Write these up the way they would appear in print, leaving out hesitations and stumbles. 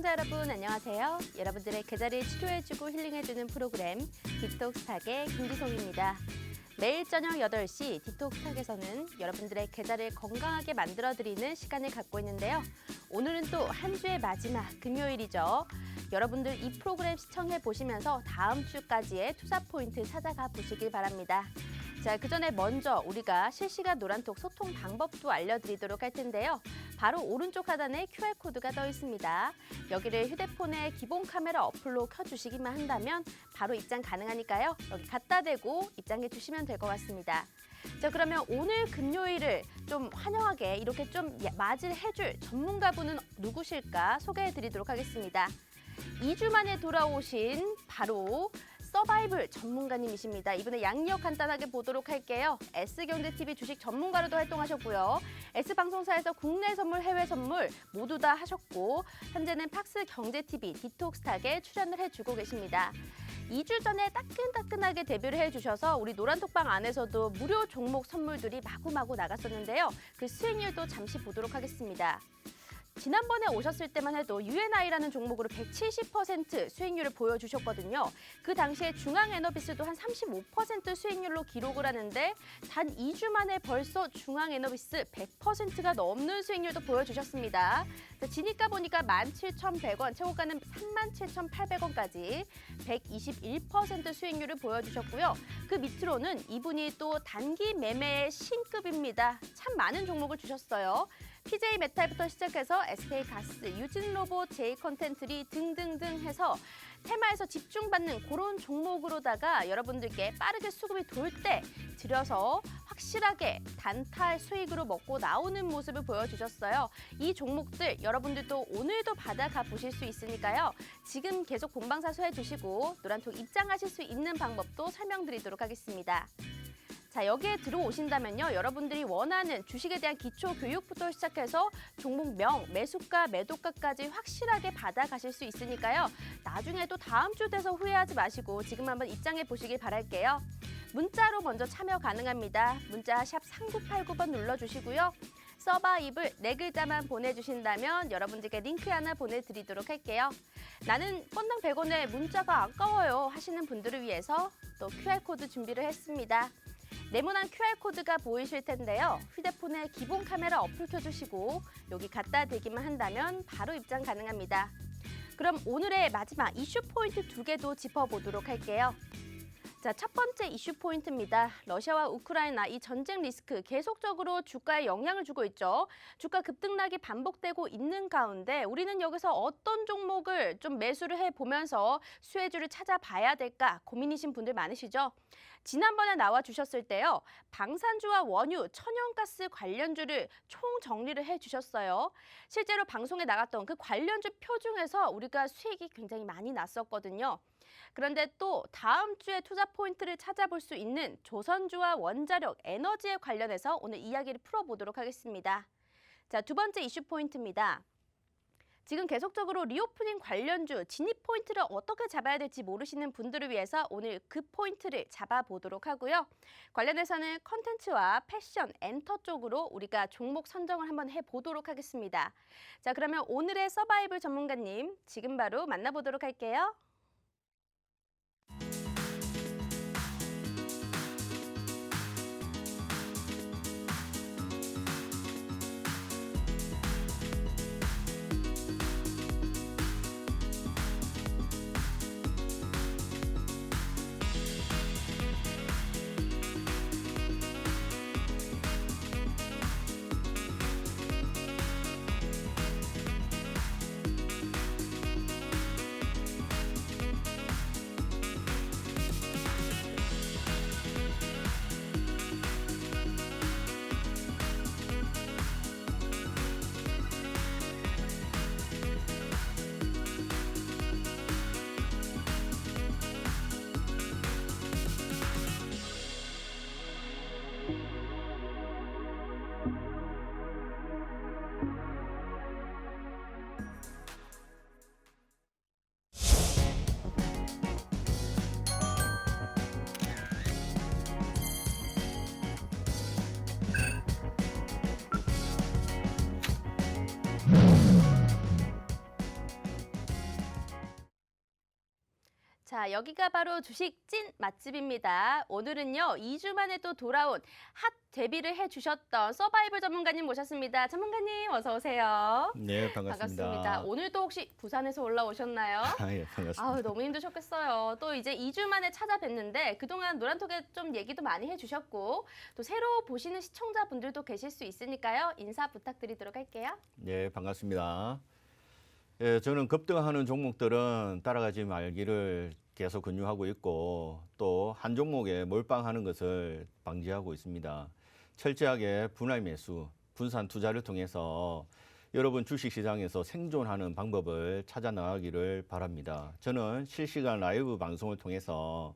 시청자 여러분 안녕하세요. 여러분들의 계절을 치료해주고 힐링해주는 프로그램 디톡스탁의 김지송입니다. 매일 저녁 8시 디톡스탁에서는 여러분들의 계절을 건강하게 만들어드리는 시간을 갖고 있는데요. 오늘은 또 한 주의 마지막 금요일이죠. 여러분들 이 프로그램 시청해 보시면서 다음 주까지의 투자 포인트 찾아가 보시길 바랍니다. 자, 그전에 먼저 우리가 실시간 노란톡 소통 방법도 알려드리도록 할 텐데요. 바로 오른쪽 하단에 QR코드가 떠 있습니다. 여기를 휴대폰의 기본 카메라 어플로 켜주시기만 한다면 바로 입장 가능하니까요. 여기 갖다 대고 입장해 주시면 될 것 같습니다. 자, 그러면 오늘 금요일을 좀 환영하게 이렇게 좀 맞이해줄 전문가분은 누구실까 소개해드리도록 하겠습니다. 2주 만에 돌아오신 바로 서바이벌 전문가님이십니다. 이분의 양력 간단하게 보도록 할게요. S경제TV 주식 전문가로도 활동하셨고요. S방송사에서 국내 선물, 해외 선물 모두 다 하셨고 현재는 팍스경제TV 디톡스탁에 출연을 해주고 계십니다. 2주 전에 따끈따끈하게 데뷔를 해주셔서 우리 노란톡방 안에서도 무료 종목 선물들이 마구마구 나갔었는데요. 그 수익률도 잠시 보도록 하겠습니다. 지난번에 오셨을 때만 해도 UNI라는 종목으로 170% 수익률을 보여주셨거든요. 그 당시에 중앙에너비스도 한 35% 수익률로 기록을 하는데 단 2주 만에 벌써 중앙에너비스 100%가 넘는 수익률도 보여주셨습니다. 지니까 보니까 17,100원, 최고가는 37,800원까지 121% 수익률을 보여주셨고요. 그 밑으로는 이분이 또 단기 매매의 신급입니다. 참 많은 종목을 주셨어요. PJ 메탈부터 시작해서 SK가스, 유진로봇, J컨텐트리 등등등 해서 테마에서 집중받는 그런 종목으로다가 여러분들께 빠르게 수급이 돌 때 들여서 확실하게 단타 수익으로 먹고 나오는 모습을 보여주셨어요. 이 종목들 여러분들도 오늘도 받아가 보실 수 있으니까요. 지금 계속 본방사수 해주시고 노란톡 입장하실 수 있는 방법도 설명드리도록 하겠습니다. 자, 여기에 들어오신다면요. 여러분들이 원하는 주식에 대한 기초 교육부터 시작해서 종목명, 매수가, 매도가까지 확실하게 받아가실 수 있으니까요. 나중에도 다음 주 돼서 후회하지 마시고 지금 한번 입장해 보시길 바랄게요. 문자로 먼저 참여 가능합니다. 문자 샵 3989번 눌러주시고요. 서바이벌 4글자만 보내주신다면 여러분들께 링크 하나 보내드리도록 할게요. 나는 건당 100원에 문자가 아까워요 하시는 분들을 위해서 또 QR코드 준비를 했습니다. 네모난 QR코드가 보이실 텐데요. 휴대폰에 기본 카메라 어플 켜주시고 여기 갖다 대기만 한다면 바로 입장 가능합니다. 그럼 오늘의 마지막 이슈 포인트 2개도 짚어보도록 할게요. 자, 첫 번째 이슈 포인트입니다. 러시아와 우크라이나 이 전쟁 리스크 계속적으로 주가에 영향을 주고 있죠. 주가 급등락이 반복되고 있는 가운데 우리는 여기서 어떤 종목을 좀 매수를 해보면서 수혜주를 찾아봐야 될까 고민이신 분들 많으시죠? 지난번에 나와주셨을 때요. 방산주와 원유, 천연가스 관련주를 총정리를 해주셨어요. 실제로 방송에 나갔던 그 관련주 표 중에서 우리가 수익이 굉장히 많이 났었거든요. 그런데 또 다음 주에 투자 포인트를 찾아볼 수 있는 조선주와 원자력, 에너지에 관련해서 오늘 이야기를 풀어보도록 하겠습니다. 자, 두 번째 이슈 포인트입니다. 지금 계속적으로 리오프닝 관련주 진입 포인트를 어떻게 잡아야 될지 모르시는 분들을 위해서 오늘 그 포인트를 잡아보도록 하고요. 관련해서는 컨텐츠와 패션, 엔터 쪽으로 우리가 종목 선정을 한번 해보도록 하겠습니다. 자, 그러면 오늘의 서바이벌 전문가님 지금 바로 만나보도록 할게요. 자, 여기가 바로 주식 찐 맛집입니다. 오늘은요, 2주 만에 또 돌아온 핫 데뷔를 해주셨던 서바이벌 전문가님 모셨습니다. 전문가님 어서 오세요. 네, 반갑습니다. 반갑습니다. 오늘도 혹시 부산에서 올라오셨나요? 예, 반갑습니다. 아우, 너무 힘드셨겠어요. 또 이제 2주 만에 찾아뵀는데 그동안 노란톡에 좀 얘기도 많이 해주셨고 또 새로 보시는 시청자분들도 계실 수 있으니까요. 인사 부탁드리도록 할게요. 네, 반갑습니다. 예, 저는 급등하는 종목들은 따라가지 말기를 계속 권유하고 있고 또 한 종목에 몰빵하는 것을 방지하고 있습니다. 철저하게 분할 매수, 분산 투자를 통해서 여러분 주식시장에서 생존하는 방법을 찾아 나가기를 바랍니다. 저는 실시간 라이브 방송을 통해서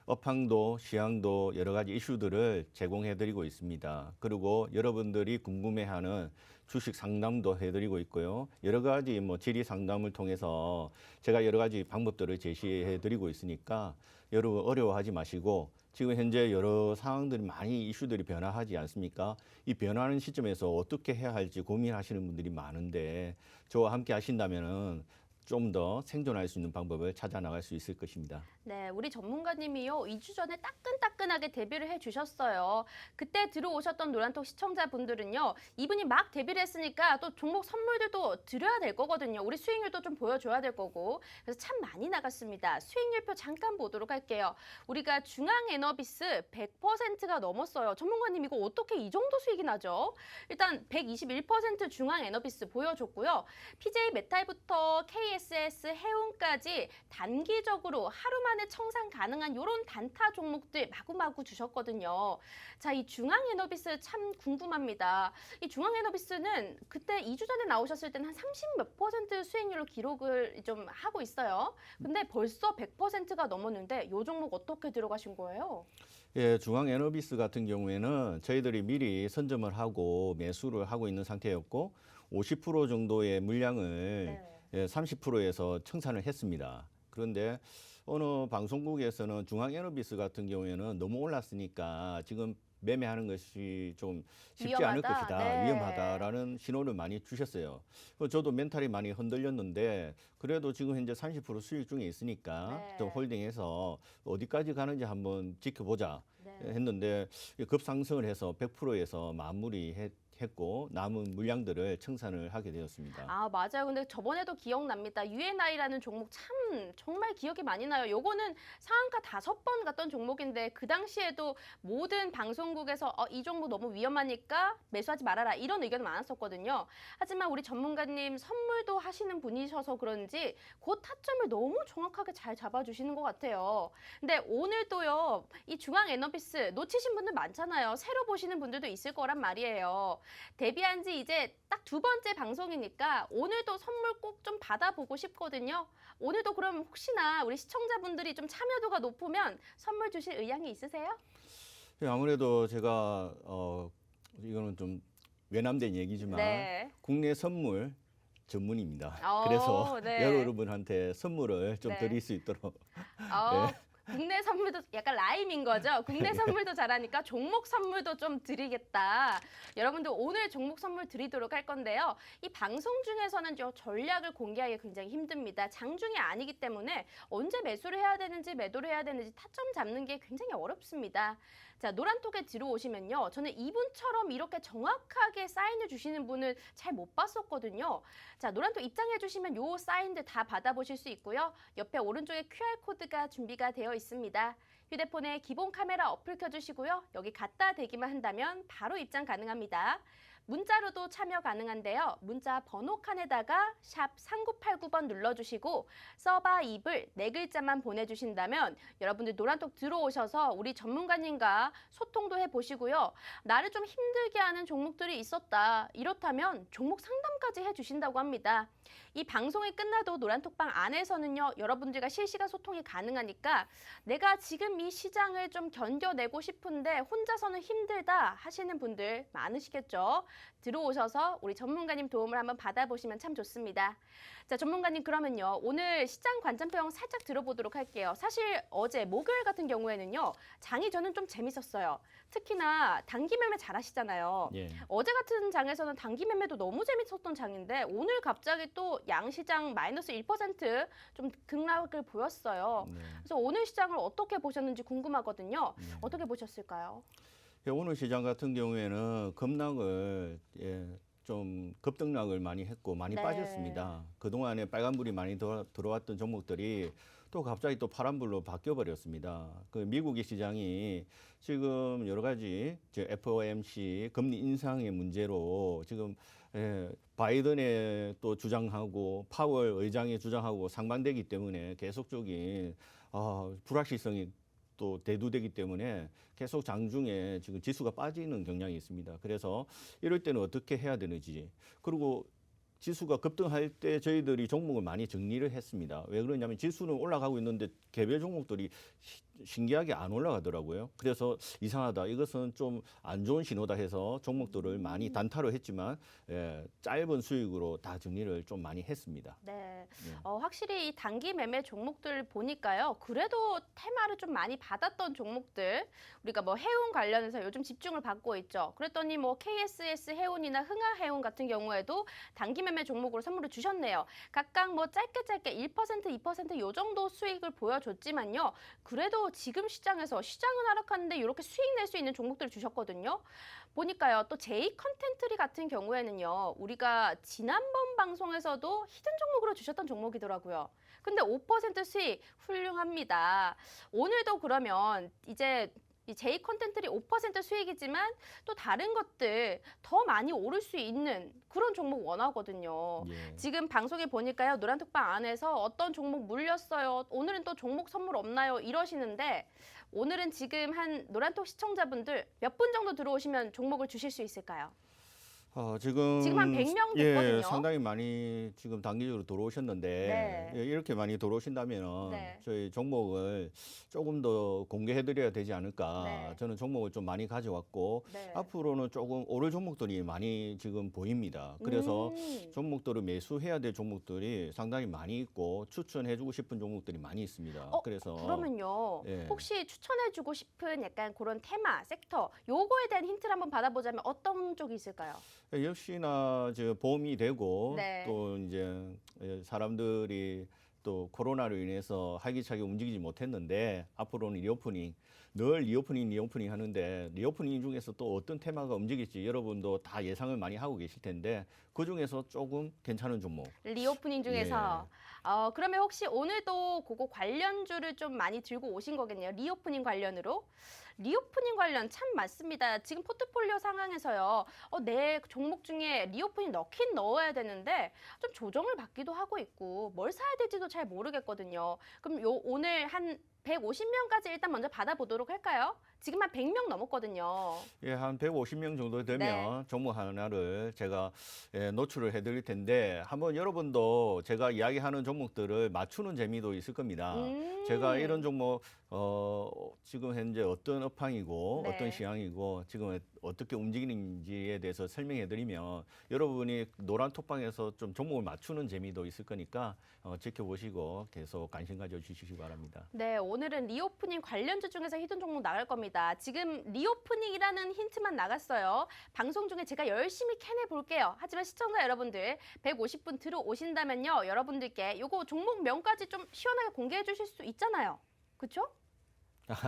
업황도 시황도 여러 가지 이슈들을 제공해드리고 있습니다. 그리고 여러분들이 궁금해하는 주식 상담도 해드리고 있고요. 여러 가지 질의 상담을 통해서 제가 여러 가지 방법들을 제시해드리고 있으니까 여러분 어려워하지 마시고 지금 현재 여러 상황들이 많이 이슈들이 변화하지 않습니까? 이 변화하는 시점에서 어떻게 해야 할지 고민하시는 분들이 많은데 저와 함께 하신다면은 좀 더 생존할 수 있는 방법을 찾아 나갈 수 있을 것입니다. 네, 우리 전문가님이요. 2주 전에 따끈따끈하게 데뷔를 해주셨어요. 그때 들어오셨던 노란톡 시청자분들은요. 이분이 막 데뷔를 했으니까 또 종목 선물들도 드려야 될 거거든요. 우리 수익률도 좀 보여줘야 될 거고. 그래서 참 많이 나갔습니다. 수익률표 잠깐 보도록 할게요. 우리가 중앙에너비스 100%가 넘었어요. 전문가님 이거 어떻게 이 정도 수익이 나죠? 일단 121% 중앙에너비스 보여줬고요. PJ 메탈부터 KSS, 해운까지 단기적으로 하루 만에 청산 가능한 이런 단타 종목들 마구마구 주셨거든요. 자, 이 중앙에너비스 참 궁금합니다. 이 중앙에너비스는 그때 2주 전에 나오셨을 때는 한 30몇 % 수익률로 기록을 좀 하고 있어요. 근데 벌써 100%가 넘었는데 이 종목 어떻게 들어가신 거예요? 예, 중앙에너비스 같은 경우에는 저희들이 미리 선점을 하고 매수를 하고 있는 상태였고 50% 정도의 물량을 예, 30%에서 청산을 했습니다. 그런데 어느 방송국에서는 중앙에너비스 같은 경우에는 너무 올랐으니까 지금 매매하는 것이 좀 쉽지 위험하다? 않을 것이다, 네. 위험하다라는 신호를 많이 주셨어요. 저도 멘탈이 많이 흔들렸는데 그래도 지금 현재 30% 수익 중에 있으니까 네. 좀 홀딩해서 어디까지 가는지 한번 지켜보자 네. 했는데 급상승을 해서 100%에서 마무리했고 남은 물량들을 청산을 하게 되었습니다. 아, 맞아요. 근데 저번에도 기억납니다. UNI라는 종목 참 정말 기억이 많이 나요. 요거는 상한가 5번 갔던 종목인데 그 당시에도 모든 방송국에서 이 종목 너무 위험하니까 매수하지 말아라 이런 의견이 많았었거든요. 하지만 우리 전문가님 선물도 하시는 분이셔서 그런지 그 타점을 너무 정확하게 잘 잡아주시는 것 같아요. 근데 오늘도요. 이 중앙에너비스 놓치신 분들 많잖아요. 새로 보시는 분들도 있을 거란 말이에요. 데뷔한 지 이제 딱 2번째 방송이니까 오늘도 선물 꼭 좀 받아보고 싶거든요. 오늘도 그럼 혹시나 우리 시청자분들이 좀 참여도가 높으면 선물 주실 의향이 있으세요? 아무래도 제가 이거는 좀 외람된 얘기지만 네. 국내 선물 전문입니다. 어, 그래서 네. 여러분한테 선물을 좀 네. 드릴 수 있도록 네. 국내 선물도 약간 라임인 거죠. 국내 선물도 잘하니까 종목 선물도 좀 드리겠다. 여러분들 오늘 종목 선물 드리도록 할 건데요. 이 방송 중에서는 전략을 공개하기 굉장히 힘듭니다. 장중이 아니기 때문에 언제 매수를 해야 되는지 매도를 해야 되는지 타점 잡는 게 굉장히 어렵습니다. 자, 노란톡에 들어오시면요. 저는 이분처럼 이렇게 정확하게 사인을 주시는 분을 잘 못 봤었거든요. 자, 노란톡 입장해 주시면 요 사인들 다 받아보실 수 있고요. 옆에 오른쪽에 QR코드가 준비가 되어 있습니다. 휴대폰에 기본 카메라 어플 켜주시고요. 여기 갖다 대기만 한다면 바로 입장 가능합니다. 문자로도 참여 가능한데요. 문자 번호 칸에다가 샵 3989번 눌러주시고 서바입을 4글자만 보내주신다면 여러분들 노란톡 들어오셔서 우리 전문가님과 소통도 해보시고요. 나를 좀 힘들게 하는 종목들이 있었다. 이렇다면 종목 상담까지 해주신다고 합니다. 이 방송이 끝나도 노란톡방 안에서는요. 여러분들과 실시간 소통이 가능하니까 내가 지금 이 시장을 좀 견뎌내고 싶은데 혼자서는 힘들다 하시는 분들 많으시겠죠. 들어오셔서 우리 전문가님 도움을 한번 받아보시면 참 좋습니다. 자, 전문가님 그러면요. 오늘 시장 관점평 살짝 들어보도록 할게요. 사실 어제 목요일 같은 경우에는요. 장이 저는 좀 재밌었어요. 특히나 단기 매매 잘 하시잖아요. 예. 어제 같은 장에서는 단기 매매도 너무 재밌었던 장인데 오늘 갑자기 또 양시장 마이너스 1%좀 급락을 보였어요. 네. 그래서 오늘 시장을 어떻게 보셨는지 궁금하거든요. 네. 어떻게 보셨을까요? 예, 오늘 시장 같은 경우에는 급락을 좀 급등락을 많이 했고 많이 네. 빠졌습니다. 그동안에 빨간불이 많이 들어왔던 종목들이 또 갑자기 또 파란불로 바뀌어 버렸습니다. 그 미국의 시장이 지금 여러 가지 이제 FOMC 금리 인상의 문제로 지금 바이든의 또 주장하고 파월 의장의 주장하고 상반되기 때문에 계속적인 불확실성이 또 대두되기 때문에 계속 장중에 지금 지수가 빠지는 경향이 있습니다. 그래서 이럴 때는 어떻게 해야 되는지, 그리고 지수가 급등할 때 저희들이 종목을 많이 정리를 했습니다. 왜 그러냐면 지수는 올라가고 있는데 개별 종목들이 신기하게 안 올라가더라고요. 그래서 이상하다, 이것은 좀 안 좋은 신호다 해서 종목들을 많이 단타로 했지만 짧은 수익으로 다 정리를 좀 많이 했습니다. 네, 네. 확실히 이 단기 매매 종목들 보니까요. 그래도 테마를 좀 많이 받았던 종목들, 우리가 뭐 해운 관련해서 요즘 집중을 받고 있죠. 그랬더니 뭐 KSS 해운이나 흥하 해운 같은 경우에도 단기 매매 종목으로 선물을 주셨네요. 각각 뭐 짧게 1%, 2% 요 정도 수익을 보여줬지만요. 그래도 지금 시장에서 시장은 하락하는데 이렇게 수익 낼 수 있는 종목들을 주셨거든요. 보니까요. 또 제이 컨텐트리 같은 경우에는요. 우리가 지난번 방송에서도 히든 종목으로 주셨던 종목이더라고요. 근데 5% 수익 훌륭합니다. 오늘도 그러면 이제 이 제이 컨텐트리 5% 수익이지만 또 다른 것들 더 많이 오를 수 있는 그런 종목 원하거든요. 예. 지금 방송에 보니까요. 노란톡방 안에서 어떤 종목 물렸어요. 오늘은 또 종목 선물 없나요? 이러시는데 오늘은 지금 한 노란톡 시청자분들 몇 분 정도 들어오시면 종목을 주실 수 있을까요? 지금 한 100명 됐거든요. 상당히 많이 지금 단기적으로 들어오셨는데 네. 이렇게 많이 들어오신다면 네. 저희 종목을 조금 더 공개해드려야 되지 않을까. 네. 저는 종목을 좀 많이 가져왔고 네. 앞으로는 조금 오를 종목들이 많이 지금 보입니다. 그래서 종목들을 매수해야 될 종목들이 상당히 많이 있고 추천해주고 싶은 종목들이 많이 있습니다. 그래서 그러면요. 예. 혹시 추천해주고 싶은 약간 그런 테마, 섹터 요거에 대한 힌트를 한번 받아보자면 어떤 쪽이 있을까요? 역시나 저 봄이 되고 네. 또 이제 사람들이 또 코로나로 인해서 활기차게 움직이지 못했는데 앞으로는 리오프닝, 늘 리오프닝 하는데 리오프닝 중에서 또 어떤 테마가 움직일지 여러분도 다 예상을 많이 하고 계실 텐데 그 중에서 조금 괜찮은 종목. 리오프닝 중에서 그러면 혹시 오늘도 그거 관련주를 좀 많이 들고 오신 거겠네요. 리오프닝 관련으로. 리오프닝 관련 참 맞습니다. 지금 포트폴리오 상황에서요. 내 종목 중에 리오프닝 넣긴 넣어야 되는데 좀 조정을 받기도 하고 있고 뭘 사야 될지도 잘 모르겠거든요. 그럼 오늘 한 150명까지 일단 먼저 받아보도록 할까요? 지금 한 100명 넘었거든요. 예, 한 150명 정도 되면 종목 하나를 제가 노출을 해드릴 텐데 한번 여러분도 제가 이야기하는 종목들을 맞추는 재미도 있을 겁니다. 제가 이런 종목 지금 현재 어떤 업황이고 네. 어떤 시황이고 지금 어떻게 움직이는지에 대해서 설명해드리면 여러분이 노란 톡방에서 좀 종목을 맞추는 재미도 있을 거니까 지켜보시고 계속 관심 가져주시기 바랍니다. 네, 오늘은 리오프닝 관련주 중에서 히든 종목 나갈 겁니다. 지금 리오프닝이라는 힌트만 나갔어요. 방송 중에 제가 열심히 캐내 볼게요. 하지만 시청자 여러분들 150분 들어오신다면요. 여러분들께 요거 종목명까지 좀 시원하게 공개해 주실 수 있잖아요. 그렇죠?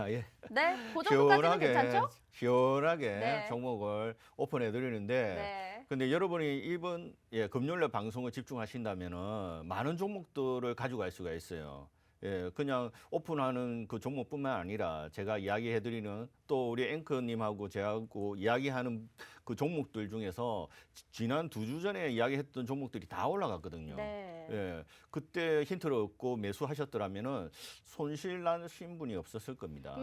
예. 네, 그 정도까지는 시원하게 괜찮죠? 시원하게 네. 종목을 오픈해 드리는데 네. 근데 여러분이 이번 금요일날 방송을 집중하신다면은 많은 종목들을 가져갈 수가 있어요. 그냥 오픈하는 그 종목뿐만 아니라 제가 이야기해드리는 또 우리 앵커님하고 제하고 이야기하는 그 종목들 중에서 지난 2주 전에 이야기했던 종목들이 다 올라갔거든요. 네. 그때 힌트를 얻고 매수하셨더라면은 손실 나신 분이 없었을 겁니다.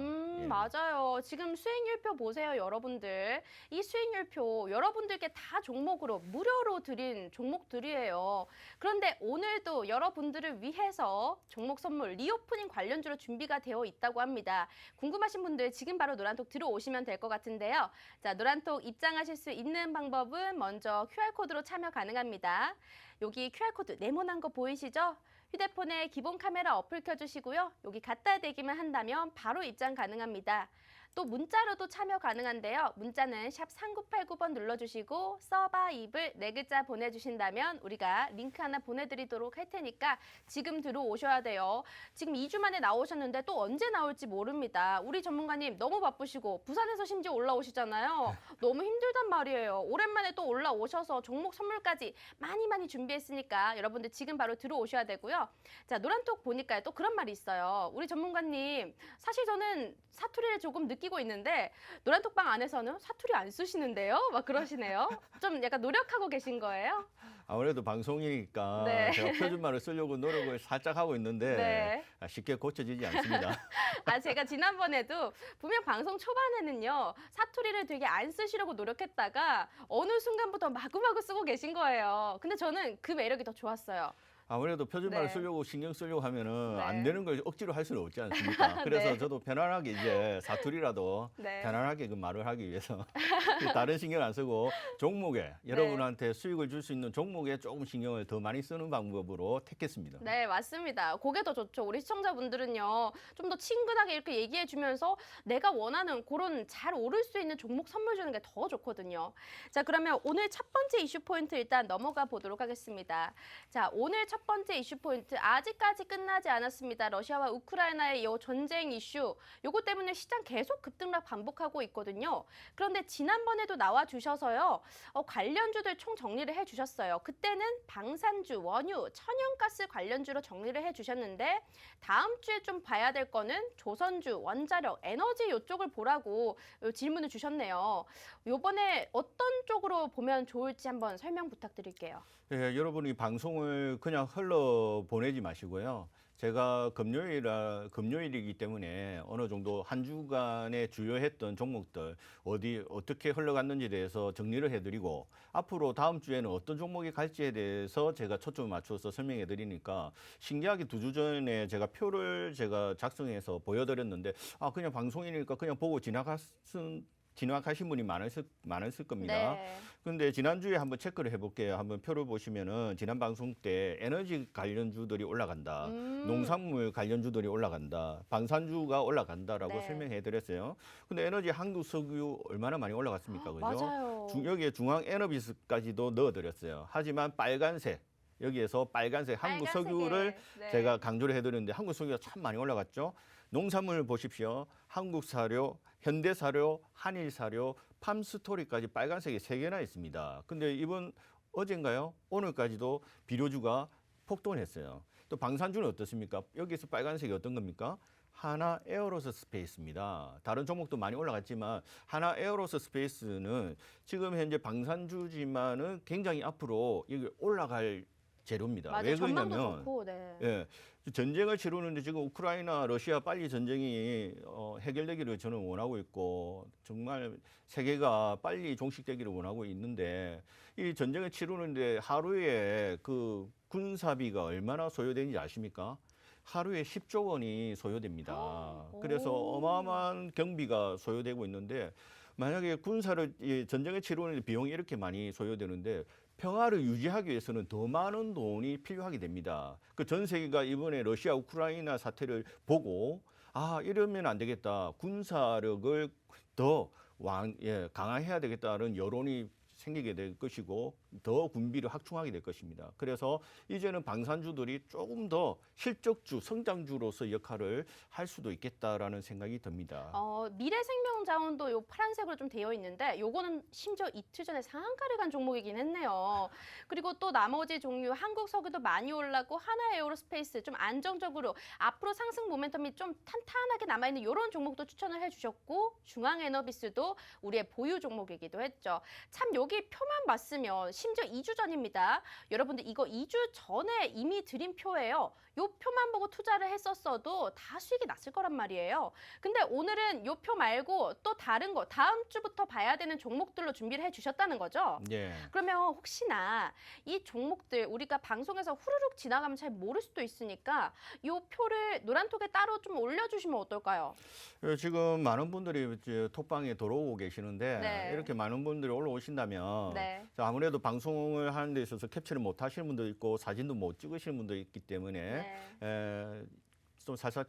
맞아요. 지금 수익률표 보세요, 여러분들. 이 수익률표 여러분들께 다 종목으로 무료로 드린 종목들이에요. 그런데 오늘도 여러분들을 위해서 종목 선물 리오프닝 관련주로 준비가 되어 있다고 합니다. 궁금하신 분들 지금 바로 노란 노란톡 들어오시면 될 것 같은데요. 자, 노란톡 입장하실 수 있는 방법은 먼저 QR코드로 참여 가능합니다. 여기 QR코드 네모난 거 보이시죠? 휴대폰에 기본 카메라 어플 켜주시고요. 여기 갖다 대기만 한다면 바로 입장 가능합니다. 또 문자로도 참여 가능한데요. 문자는 샵 3989번 눌러주시고 서바입을 4글자 보내주신다면 우리가 링크 하나 보내드리도록 할 테니까 지금 들어오셔야 돼요. 지금 2주 만에 나오셨는데 또 언제 나올지 모릅니다. 우리 전문가님 너무 바쁘시고 부산에서 심지어 올라오시잖아요. 너무 힘들단 말이에요. 오랜만에 또 올라오셔서 종목 선물까지 많이 준비했으니까 여러분들 지금 바로 들어오셔야 되고요. 자, 노란톡 보니까 또 그런 말이 있어요. 우리 전문가님 사실 저는 사투리를 조금 느끼고 있는데 노란톡방 안에서는 사투리 안 쓰시는데요? 막 그러시네요. 좀 약간 노력하고 계신 거예요? 아무래도 방송이니까 네. 제가 표준말을 쓰려고 노력을 살짝 하고 있는데 네. 쉽게 고쳐지지 않습니다. 아, 제가 지난번에도 분명 방송 초반에는요, 사투리를 되게 안 쓰시려고 노력했다가 어느 순간부터 마구마구 쓰고 계신 거예요. 근데 저는 그 매력이 더 좋았어요. 아무래도 표준말을 네. 쓰려고 신경 쓰려고 하면은 네. 안 되는 걸 억지로 할 수는 없지 않습니까? 그래서 네. 저도 편안하게 이제 사투리라도 네. 편안하게 그 말을 하기 위해서 다른 신경 안 쓰고 종목에 여러분한테 수익을 줄 수 있는 종목에 조금 신경을 더 많이 쓰는 방법으로 택했습니다. 네, 맞습니다. 그게 더 좋죠. 우리 시청자분들은요, 좀 더 친근하게 이렇게 얘기해 주면서 내가 원하는 그런 잘 오를 수 있는 종목 선물 주는 게 더 좋거든요. 자, 그러면 오늘 첫 번째 이슈 포인트 일단 넘어가 보도록 하겠습니다. 자, 오늘 첫 번째 이슈 포인트 아직까지 끝나지 않았습니다. 러시아와 우크라이나의 이 전쟁 이슈, 요거 때문에 시장 계속 급등락 반복하고 있거든요. 그런데 지난번에도 나와 주셔서요, 관련주들 총 정리를 해 주셨어요. 그때는 방산주, 원유, 천연가스 관련주로 정리를 해 주셨는데 다음 주에 좀 봐야 될 거는 조선주, 원자력, 에너지 이쪽을 보라고 질문을 주셨네요. 요번에 어떤 쪽으로 보면 좋을지 한번 설명 부탁드릴게요. 예, 여러분이 방송을 그냥 흘러 보내지 마시고요. 제가 금요일이기 때문에 어느 정도 한 주간에 주요했던 종목들 어떻게 흘러갔는지에 대해서 정리를 해드리고 앞으로 다음 주에는 어떤 종목이 갈지에 대해서 제가 초점을 맞춰서 설명해 드리니까 신기하게 2주 전에 제가 표를 제가 작성해서 보여드렸는데 그냥 방송이니까 그냥 보고 지나가신 분이 많으실 겁니다. 네. 근데 지난주에 한번 체크를 해볼게요. 한번 표를 보시면은 지난 방송 때 에너지 관련주들이 올라간다. 농산물 관련주들이 올라간다. 방산주가 올라간다라고 네. 설명해 드렸어요. 근데 에너지 한국석유 얼마나 많이 올라갔습니까? 그죠? 맞아요. 여기에 중앙에너비스까지도 넣어드렸어요. 하지만 빨간색, 여기에서 빨간색 한국석유를 네. 제가 강조를 해드렸는데 한국석유가 참 많이 올라갔죠. 농산물 보십시오. 한국사료, 현대사료, 한일사료, 팜스토리까지 빨간색이 3개나 있습니다. 근데 어젠가요? 오늘까지도 비료주가 폭등을 했어요. 또 방산주는 어떻습니까? 여기서 빨간색이 어떤 겁니까? 하나 에어로스페이스입니다. 다른 종목도 많이 올라갔지만 하나 에어로스페이스는 지금 현재 방산주지만은 굉장히 앞으로 여기 올라갈 재료입니다. 맞아요. 왜 전망도 그러냐면 좋고, 네. 예, 전쟁을 치르는데 지금 우크라이나, 러시아 빨리 전쟁이 해결되기를 저는 원하고 있고 정말 세계가 빨리 종식되기를 원하고 있는데 이 전쟁을 치르는데 하루에 그 군사비가 얼마나 소요되는지 아십니까? 하루에 10조 원이 소요됩니다. 그래서 어마어마한 경비가 소요되고 있는데 만약에 전쟁을 치르는데 비용이 이렇게 많이 소요되는데 평화를 유지하기 위해서는 더 많은 돈이 필요하게 됩니다. 그 전 세계가 이번에 러시아 우크라이나 사태를 보고 이러면 안 되겠다. 군사력을 더 강화해야 되겠다는 여론이 생기게 될 것이고 더 군비를 확충하게 될 것입니다. 그래서 이제는 방산주들이 조금 더 실적주, 성장주로서 역할을 할 수도 있겠다라는 생각이 듭니다. 미래생명자원도 요 파란색으로 좀 되어 있는데 요거는 심지어 이틀 전에 상한가를 간 종목이긴 했네요. 그리고 또 나머지 종류 한국석유도 많이 올랐고 하나에어로스페이스 좀 안정적으로 앞으로 상승 모멘텀이 좀 탄탄하게 남아있는 이런 종목도 추천을 해주셨고 중앙에너비스도 우리의 보유 종목이기도 했죠. 참 여기 표만 봤으면 심지어 2주 전입니다. 여러분들 이거 2주 전에 이미 드린 표예요. 요 표만 보고 투자를 했었어도 다 수익이 났을 거란 말이에요. 근데 오늘은 요 표 말고 또 다른 거 다음 주부터 봐야 되는 종목들로 준비를 해주셨다는 거죠? 예. 그러면 혹시나 이 종목들 우리가 방송에서 후루룩 지나가면 잘 모를 수도 있으니까 요 표를 노란톡에 따로 좀 올려주시면 어떨까요? 지금 많은 분들이 이제 톡방에 들어오고 계시는데 네. 이렇게 많은 분들이 올라오신다면 네. 아무래도 방송을 하는 데 있어서 캡처를 못 하시는 분도 있고 사진도 못 찍으시는 분도 있기 때문에 네. 좀 살짝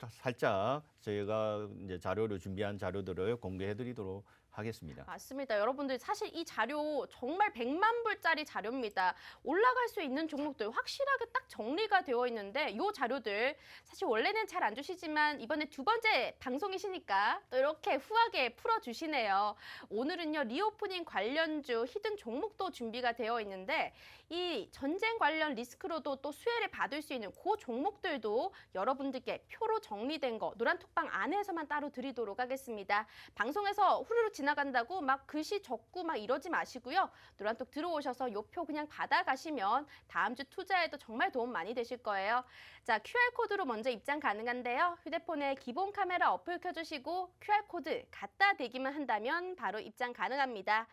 저희가 이제 자료를 준비한 자료들을 공개해 드리도록 하겠습니다. 맞습니다. 여러분들 사실 이 자료 정말 100만 불짜리 자료입니다. 올라갈 수 있는 종목들 확실하게 딱 정리가 되어 있는데 이 자료들 사실 원래는 잘 안 주시지만 이번에 두 번째 방송이시니까 또 이렇게 후하게 풀어주시네요. 오늘은요 리오프닝 관련주 히든 종목도 준비가 되어 있는데 이 전쟁 관련 리스크로도 또 수혜를 받을 수 있는 그 종목들도 여러분들께 표로 정리된 거 노란톡방 안에서만 따로 드리도록 하겠습니다. 방송에서 후루룩 지나간다고 막 글씨 적고 막 이러지 마시고요. 노란톡 들어오셔서 요 표 그냥 받아가시면 다음 주 투자에도 정말 도움 많이 되실 거예요. 자, QR코드로 먼저 입장 가능한데요. 휴대폰에 기본 카메라 어플 켜주시고 QR코드 갖다 대기만 한다면 바로 입장 가능합니다.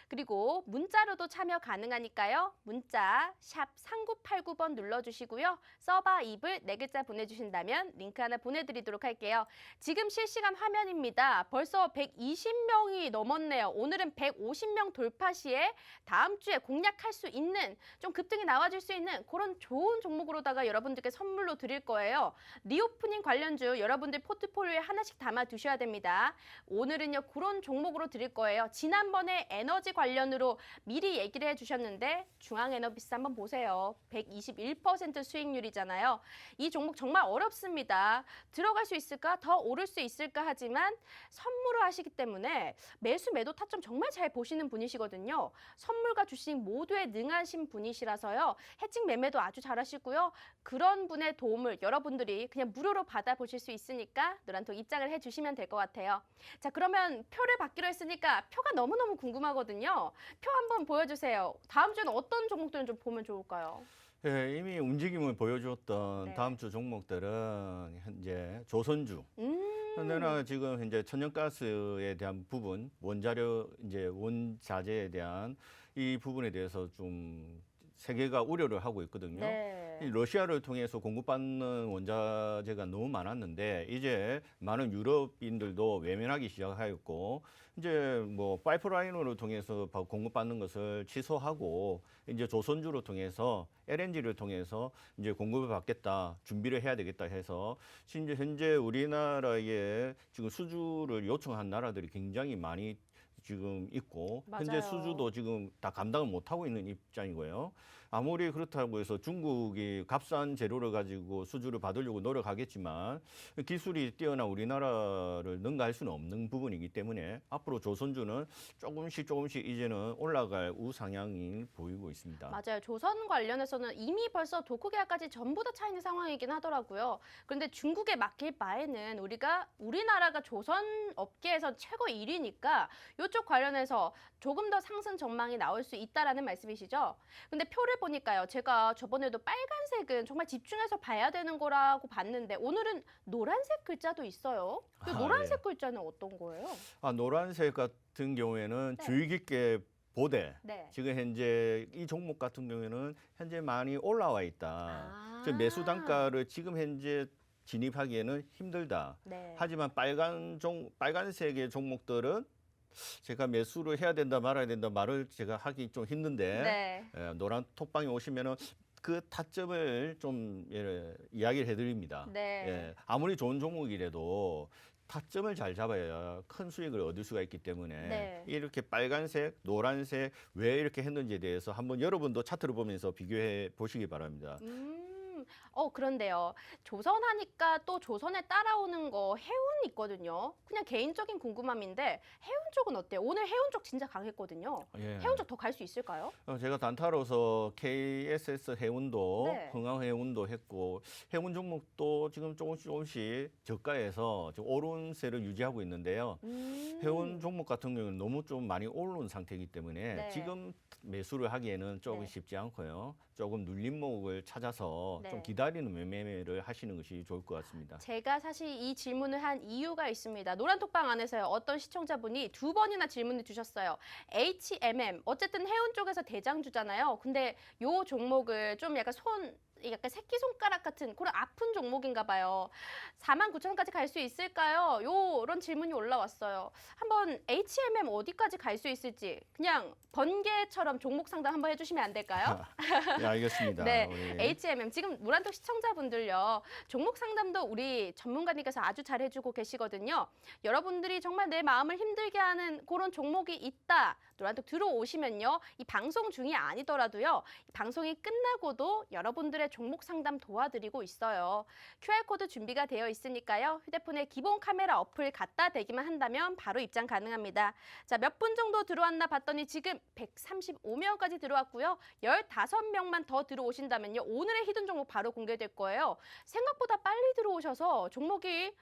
그리고 문자로도 참여 가능하니까요. 문자 샵 3989번 눌러주시고요. 써봐 입을 4글자 보내주신다면 링크 하나 보내드리도록 할게요. 지금 실시간 화면입니다. 벌써 120명이 넘었네요. 오늘은 150명 돌파 시에 다음 주에 공략할 수 있는 좀 급등이 나와줄 수 있는 그런 좋은 종목으로다가 여러분들께 선물로 드릴 거예요. 리오프닝 관련주 여러분들 포트폴리오에 하나씩 담아 두셔야 됩니다. 오늘은요 그런 종목으로 드릴 거예요. 지난번에 에너지 관련으로 미리 얘기를 해주셨는데 중앙에너비스 한번 보세요. 121% 수익률이잖아요. 이 종목 정말 어렵습니다. 들어갈 수 있을까? 더 오를 수 있을까? 하지만 선물을 하시기 때문에 매수 매도 타점 정말 잘 보시는 분이시거든요. 선물과 주식 모두에 능하신 분이시라서요. 해칭 매매도 아주 잘하시고요. 그런 분의 도움을 여러분들이 그냥 무료로 받아보실 수 있으니까 노란톡 입장을 해주시면 될 것 같아요. 자, 그러면 표를 받기로 했으니까 표가 너무너무 궁금하거든요. 표 한번 보여주세요. 다음 주에는 어떤 종목들은 좀 보면 좋을까요? 예, 이미 움직임을 보여주었던 네. 다음 주 종목들은 현재 조선주. 현재는 지금 현재 천연가스에 대한 부분, 원자료 이제 원자재에 대한 이 부분에 대해서 좀 세계가 우려를 하고 있거든요. 네. 이 러시아를 통해서 공급받는 원자재가 너무 많았는데 이제 많은 유럽인들도 외면하기 시작하였고 이제 뭐 파이프라인으로 통해서 공급받는 것을 취소하고 이제 조선주로 통해서 LNG를 통해서 이제 공급을 받겠다, 준비를 해야 되겠다 해서 심지어 현재 우리나라에 지금 수주를 요청한 나라들이 굉장히 많이 지금 있고 현재 맞아요. 수주도 지금 다 감당을 못하고 있는 입장이고요. 아무리 그렇다고 해서 중국이 값싼 재료를 가지고 수주를 받으려고 노력하겠지만 기술이 뛰어난 우리나라를 능가할 수는 없는 부분이기 때문에 앞으로 조선주는 조금씩 이제는 올라갈 우상향이 보이고 있습니다. 맞아요. 조선 관련해서는 이미 벌써 도쿠 계약까지 전부 다 차 있는 상황이긴 하더라고요. 그런데 중국에 맡길 바에는 우리나라가 조선 업계에서 최고 1위니까 이쪽 관련해서 조금 더 상승 전망이 나올 수 있다라는 말씀이시죠? 근데 표를 보니까요. 제가 저번에도 빨간색은 정말 집중해서 봐야 되는 거라고 봤는데 오늘은 노란색 글자도 있어요. 그 노란색 글자는 어떤 거예요? 노란색 같은 경우에는 네. 주의 깊게 보되 네. 지금 현재 이 종목 같은 경우에는 현재 많이 올라와 있다. 즉 매수 단가를 지금 현재 진입하기에는 힘들다. 네. 하지만 빨간색의 종목들은 제가 매수를 해야 된다 말아야 된다 말을 제가 하기 좀 힘든데 네. 노란 톡방에 오시면은 그 타점을 좀 이야기를 해드립니다. 네. 예, 아무리 좋은 종목이라도 타점을 잘 잡아야 큰 수익을 얻을 수가 있기 때문에 네. 이렇게 빨간색, 노란색 왜 이렇게 했는지에 대해서 한번 여러분도 차트를 보면서 비교해 보시기 바랍니다. 그런데요. 조선 하니까 또 조선에 따라오는 거 해운 있거든요. 그냥 개인적인 궁금함인데 해운 쪽은 어때요? 오늘 해운 쪽 진짜 강했거든요. 예. 해운 쪽 더 갈 수 있을까요? 제가 단타로서 KSS 해운도, 네. 흥항 해운도 했고 해운 종목도 지금 조금씩 저가에서 지금 오름세를 유지하고 있는데요. 해운 종목 같은 경우는 너무 좀 많이 오른 상태이기 때문에 네. 지금 매수를 하기에는 조금 네. 쉽지 않고요. 조금 눌림목을 찾아서 네. 좀 기다리는 매매를 하시는 것이 좋을 것 같습니다. 제가 사실 이 질문을 한 이유가 있습니다. 노란톡방 안에서요. 어떤 시청자분이 2번이나 질문을 주셨어요. HMM 어쨌든 해운 쪽에서 대장주잖아요. 근데 요 종목을 좀 약간 약간 새끼손가락 같은 그런 아픈 종목인가 봐요. 49,000원까지 갈 수 있을까요? 요런 질문이 올라왔어요. 한번 HMM 어디까지 갈 수 있을지 그냥 번개처럼 종목 상담 한번 해주시면 안 될까요? 네, 알겠습니다. 네, 우리. HMM 지금 노란톡 시청자분들요. 종목 상담도 우리 전문가님께서 아주 잘 해주고 계시거든요. 여러분들이 정말 내 마음을 힘들게 하는 그런 종목이 있다. 노란톡 들어오시면요. 이 방송 중이 아니더라도요. 이 방송이 끝나고도 여러분들의 종목 상담 도와드리고 있어요. QR코드 준비가 되어 있으니까요. 휴대폰에 기본 카메라 어플 갖다 대기만 한다면 바로 입장 가능합니다. 자, 몇 분 정도 들어왔나 봤더니 지금 135명까지 들어왔고요. 15명만 더 들어오신다면요. 오늘의 히든 종목 바로 공개될 거예요. 생각보다 빨리 들어오셔서 종목이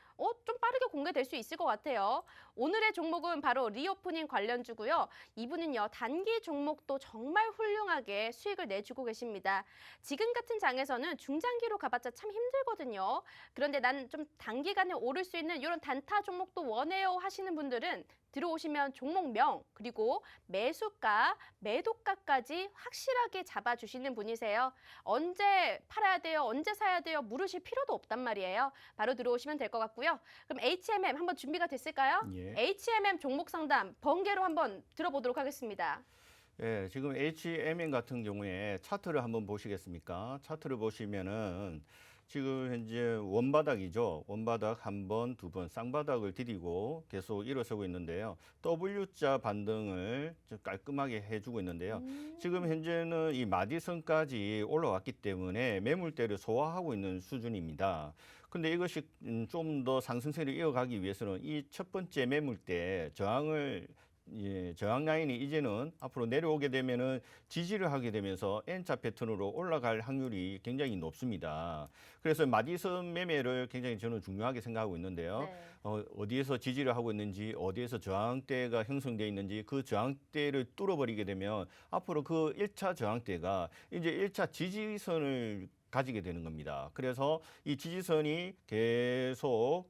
좀 빠르게 공개될 수 있을 것 같아요. 오늘의 종목은 바로 리오프닝 관련주고요. 이분은요. 단기 종목도 정말 훌륭하게 수익을 내주고 계십니다. 지금 같은 장에서는 중장기로 가봤자 참 힘들거든요. 그런데 난 좀 단기간에 오를 수 있는 이런 단타 종목도 원해요 하시는 분들은 들어오시면 종목명 그리고 매수가, 매도가까지 확실하게 잡아주시는 분이세요. 언제 팔아야 돼요? 언제 사야 돼요? 물으실 필요도 없단 말이에요. 바로 들어오시면 될 것 같고요. 그럼 HMM 한번 준비가 됐을까요? 예. HMM 종목 상담 번개로 한번 들어보도록 하겠습니다. 예, 지금 HMN 같은 경우에 차트를 한번 보시겠습니까? 차트를 보시면은 지금 현재 원바닥이죠. 원바닥 한 번, 두 번 쌍바닥을 디디고 계속 일어서고 있는데요. W자 반등을 좀 깔끔하게 해주고 있는데요. 지금 현재는 이 마디선까지 올라왔기 때문에 매물대를 소화하고 있는 수준입니다. 근데 이것이 좀 더 상승세를 이어가기 위해서는 이 첫 번째 매물대 저항 라인이 이제는 앞으로 내려오게 되면은 지지를 하게 되면서 N자 패턴으로 올라갈 확률이 굉장히 높습니다. 그래서 마디선 매매를 굉장히 저는 중요하게 생각하고 있는데요. 네. 어디에서 지지를 하고 있는지, 어디에서 저항대가 형성되어 있는지 그 저항대를 뚫어버리게 되면 앞으로 그 1차 저항대가 이제 1차 지지선을 가지게 되는 겁니다. 그래서 이 지지선이 계속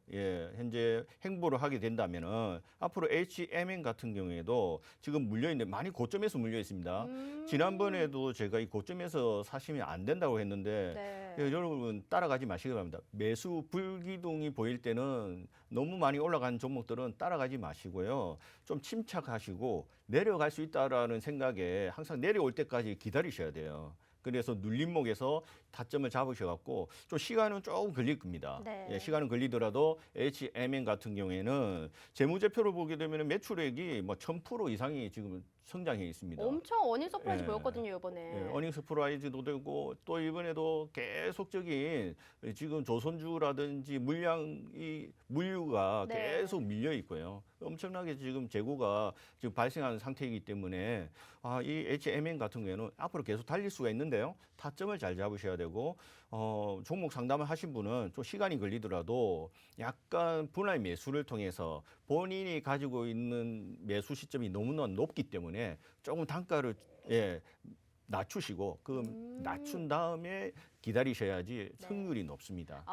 현재 행보를 하게 된다면은 앞으로 HMN 같은 경우에도 지금 물려 있는데 많이 고점에서 물려 있습니다. 지난번에도 제가 이 고점에서 사시면 안 된다고 했는데 네. 여러분 따라가지 마시기 바랍니다. 매수 불기둥이 보일 때는 너무 많이 올라간 종목들은 따라가지 마시고요. 좀 침착하시고 내려갈 수 있다라는 생각에 항상 내려올 때까지 기다리셔야 돼요. 그래서 눌림목에서 타점을 잡으셔갖고 좀 시간은 조금 걸릴 겁니다. 네. 예, 시간은 걸리더라도 HMN 같은 경우에는 재무제표를 보게 되면 매출액이 뭐 1000% 이상이 지금 성장해 있습니다. 엄청 어닝 서프라이즈 예. 보였거든요, 이번에. 예, 어닝 서프라이즈도 되고 또 이번에도 계속적인 지금 조선주라든지 물류가 네. 계속 밀려 있고요. 엄청나게 지금 재고가 지금 발생하는 상태이기 때문에 이 HMN 같은 경우에는 앞으로 계속 달릴 수가 있는데요. 타점을 잘 잡으셔야 되고 종목 상담을 하신 분은 좀 시간이 걸리더라도 약간 분할 매수를 통해서 본인이 가지고 있는 매수 시점이 너무나 높기 때문에 조금 단가를 낮추시고 낮춘 다음에 기다리셔야지 승률이 높습니다.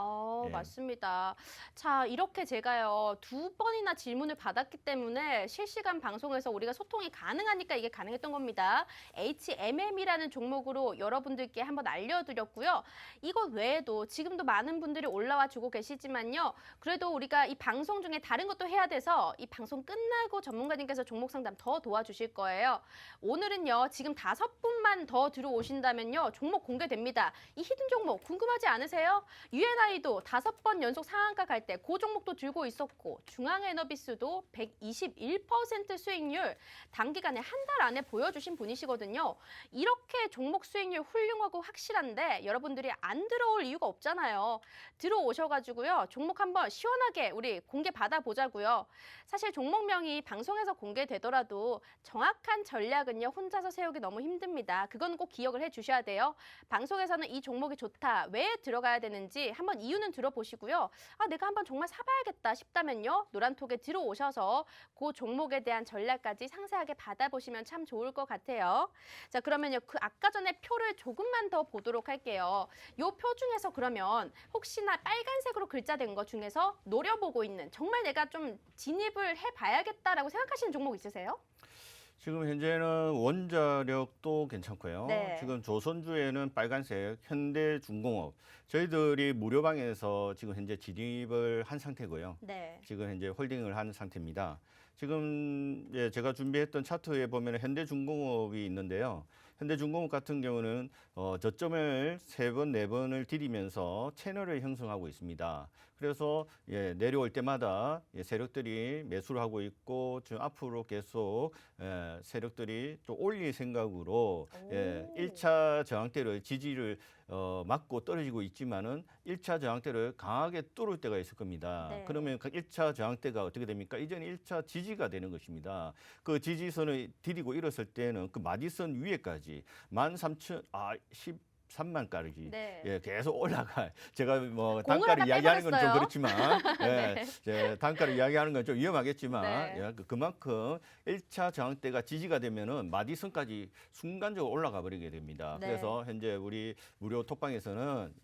예. 맞습니다. 자, 이렇게 제가요, 2번이나 질문을 받았기 때문에 실시간 방송에서 우리가 소통이 가능하니까 이게 가능했던 겁니다. HMM이라는 종목으로 여러분들께 한번 알려드렸고요. 이것 외에도 지금도 많은 분들이 올라와 주고 계시지만요. 그래도 우리가 이 방송 중에 다른 것도 해야 돼서 이 방송 끝나고 전문가님께서 종목 상담 더 도와주실 거예요. 오늘은요, 지금 5분만 더 들어오신다면요, 종목 공개됩니다. 이 히든 힘든 종목 궁금하지 않으세요? UNI도 5번 연속 상한가 갈 때 그 종목도 들고 있었고 중앙에너비스도 121% 수익률 단기간에 한 달 안에 보여주신 분이시거든요. 이렇게 종목 수익률 훌륭하고 확실한데 여러분들이 안 들어올 이유가 없잖아요. 들어오셔가지고요. 종목 한번 시원하게 우리 공개 받아보자고요. 사실 종목명이 방송에서 공개되더라도 정확한 전략은요. 혼자서 세우기 너무 힘듭니다. 그건 꼭 기억을 해주셔야 돼요. 방송에서는 이 종목이 좋다. 왜 들어가야 되는지 한번 이유는 들어보시고요. 아, 내가 한번 정말 사봐야겠다 싶다면요. 노란톡에 들어오셔서 그 종목에 대한 전략까지 상세하게 받아보시면 참 좋을 것 같아요. 자, 그러면요. 그 아까 전에 표를 조금만 더 보도록 할게요. 요 표 중에서 그러면 혹시나 빨간색으로 글자된 거 중에서 노려보고 있는 정말 내가 좀 진입을 해봐야겠다라고 생각하시는 종목 있으세요? 지금 현재는 원자력도 괜찮고요. 네. 지금 조선주에는 빨간색 현대중공업 저희들이 무료방에서 지금 현재 진입을 한 상태고요. 네. 지금 현재 홀딩을 한 상태입니다. 지금 제가 준비했던 차트에 보면 현대중공업이 있는데요. 현대중공업 같은 경우는 저점을 3번, 4번을 디디면서 채널을 형성하고 있습니다. 그래서 내려올 때마다 세력들이 매수를 하고 있고 지금 앞으로 계속 세력들이 또 올릴 생각으로 오. 1차 저항대를 지지를 맞고 떨어지고 있지만은 1차 저항대를 강하게 뚫을 때가 있을 겁니다. 네. 그러면 그 1차 저항대가 어떻게 됩니까? 이제는 1차 지지가 되는 것입니다. 그 지지선을 디디고 일었을 때는 그 마디선 위에까지 13,013만까지 네. 계속 올라갈. 제가 뭐 공을 단가를 하나 이야기하는 건 좀 빼버렸어요. 그렇지만 네. 단가를 이야기하는 건 좀 위험하겠지만 네. 그만큼 1차 저항대가 지지가 되면은 마디선까지 순간적으로 올라가 버리게 됩니다. 네. 그래서 현재 우리 무료 톡방에서는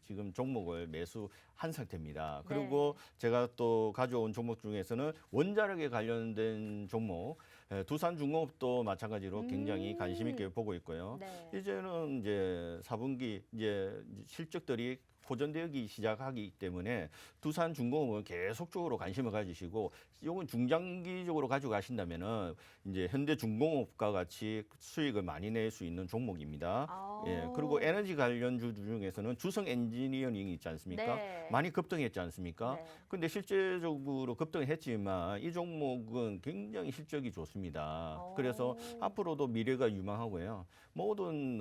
지금 종목을 매수한 상태입니다. 그리고 제가 또 가져온 종목 중에서는 원자력에 관련된 종목 두산중공업도 마찬가지로 굉장히 관심 있게 보고 있고요. 네. 이제는 이제 4분기 이제 실적들이 호전되기 시작하기 때문에 두산중공업은 계속적으로 관심을 가지시고 이건 중장기적으로 가지고 가신다면은 이제 현대중공업과 같이 수익을 많이 낼 수 있는 종목입니다. 아. 그리고 에너지 관련주 중에서는 주성 엔지니어링이 있지 않습니까? 네. 많이 급등했지 않습니까? 네. 근데 실제적으로 급등을 했지만 이 종목은 굉장히 실적이 좋습니다. 그래서 앞으로도 미래가 유망하고요. 모든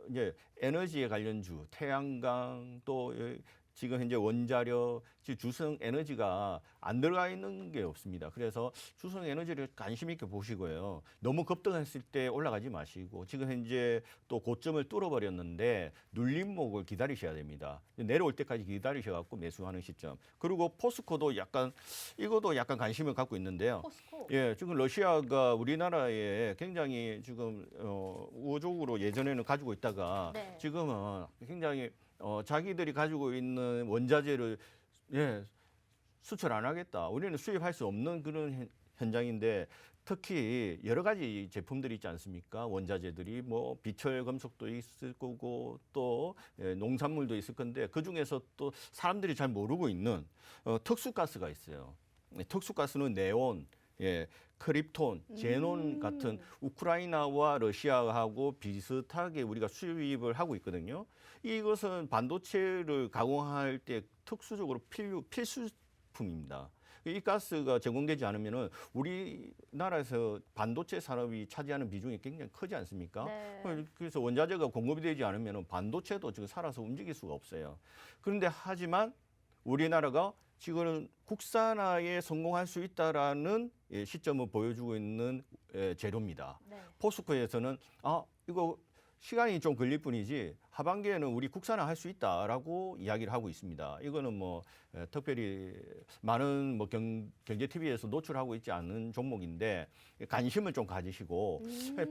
이제 에너지에 관련주, 태양광 또 지금 현재 원자력, 주성 에너지가 안 들어가 있는 게 없습니다. 그래서 주성 에너지를 관심 있게 보시고요. 너무 급등했을 때 올라가지 마시고 지금 현재 또 고점을 뚫어버렸는데 눌림목을 기다리셔야 됩니다. 내려올 때까지 기다리셔갖고 매수하는 시점. 그리고 포스코도 이것도 약간 관심을 갖고 있는데요. 포스코. 지금 러시아가 우리나라에 굉장히 지금 우호적으로 예전에는 가지고 있다가 네. 지금은 굉장히 자기들이 가지고 있는 원자재를 수출 안 하겠다. 우리는 수입할 수 없는 그런 현장인데 특히 여러 가지 제품들이 있지 않습니까? 원자재들이 뭐 비철 금속도 있을 거고 또 농산물도 있을 건데 그 중에서 또 사람들이 잘 모르고 있는 특수가스가 있어요. 특수가스는 네온, 크립톤, 제논 같은 우크라이나와 러시아하고 비슷하게 우리가 수입을 하고 있거든요. 이것은 반도체를 가공할 때 특수적으로 필수품입니다. 이 가스가 제공되지 않으면은 우리나라에서 반도체 산업이 차지하는 비중이 굉장히 크지 않습니까? 네. 그래서 원자재가 공급이 되지 않으면은 반도체도 지금 살아서 움직일 수가 없어요. 그런데 하지만 우리나라가 지금은 국산화에 성공할 수 있다라는 시점을 보여주고 있는 재료입니다. 네. 포스코에서는 이거 시간이 좀 걸릴 뿐이지 하반기에는 우리 국산화 할 수 있다라고 이야기를 하고 있습니다. 이거는 뭐 특별히 많은 뭐 경제 TV에서 노출하고 있지 않은 종목인데 관심을 좀 가지시고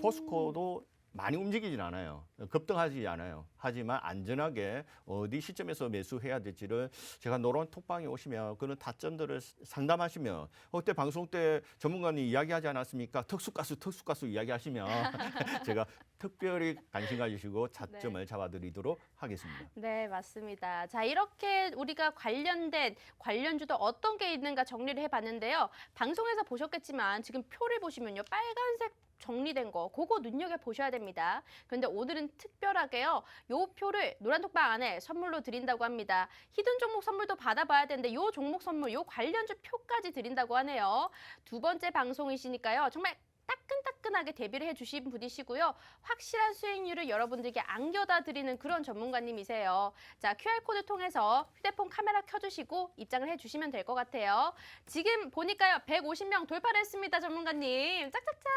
포스코도 많이 움직이진 않아요. 급등하지 않아요. 하지만 안전하게 어디 시점에서 매수해야 될지를 제가 노란 톡방에 오시면 그런 타점들을 상담하시면 그때 방송 때 전문가님 이야기하지 않았습니까? 특수가스 이야기하시면 제가 특별히 관심 가지시고 차점을 잡아드리도록 하겠습니다. 네, 맞습니다. 자, 이렇게 우리가 관련주도 어떤 게 있는가 정리를 해봤는데요. 방송에서 보셨겠지만 지금 표를 보시면요. 빨간색 정리된 거, 그거 눈여겨보셔야 됩니다. 그런데 오늘은 특별하게요. 요 표를 노란톡방 안에 선물로 드린다고 합니다. 히든 종목 선물도 받아봐야 되는데 요 종목 선물, 요 관련주 표까지 드린다고 하네요. 두 번째 방송이시니까요. 정말 따끈따끈하게 데뷔를 해주신 분이시고요. 확실한 수익률을 여러분들께 안겨다 드리는 그런 전문가님이세요. 자, QR코드 통해서 휴대폰 카메라 켜주시고 입장을 해주시면 될 것 같아요. 지금 보니까요. 150명 돌파를 했습니다. 전문가님. 짝짝짝.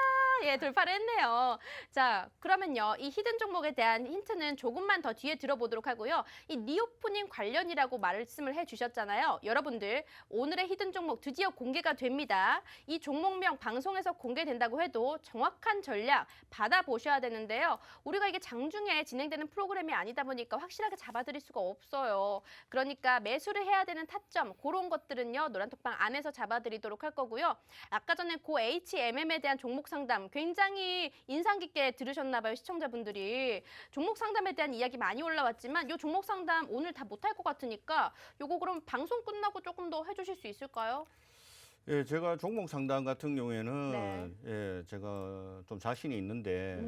예, 돌파를 했네요. 자, 그러면요. 이 히든 종목에 대한 힌트는 조금만 더 뒤에 들어보도록 하고요. 이 리오프닝 관련이라고 말씀을 해주셨잖아요. 여러분들 오늘의 히든 종목 드디어 공개가 됩니다. 이 종목명 방송에서 공개된다고 해도 정확한 전략 받아보셔야 되는데요. 우리가 이게 장중에 진행되는 프로그램이 아니다 보니까 확실하게 잡아드릴 수가 없어요. 그러니까 매수를 해야 되는 타점 그런 것들은요. 노란톡방 안에서 잡아드리도록 할 거고요. 아까 전에 고 HMM에 대한 종목 상담 굉장히 인상 깊게 들으셨나 봐요. 시청자분들이. 종목 상담에 대한 이야기 많이 올라왔지만 이 종목 상담 오늘 다 못할 것 같으니까 요거 그럼 방송 끝나고 조금 더 해주실 수 있을까요? 예, 제가 종목 상담 같은 경우에는 네. 예, 제가 좀 자신이 있는데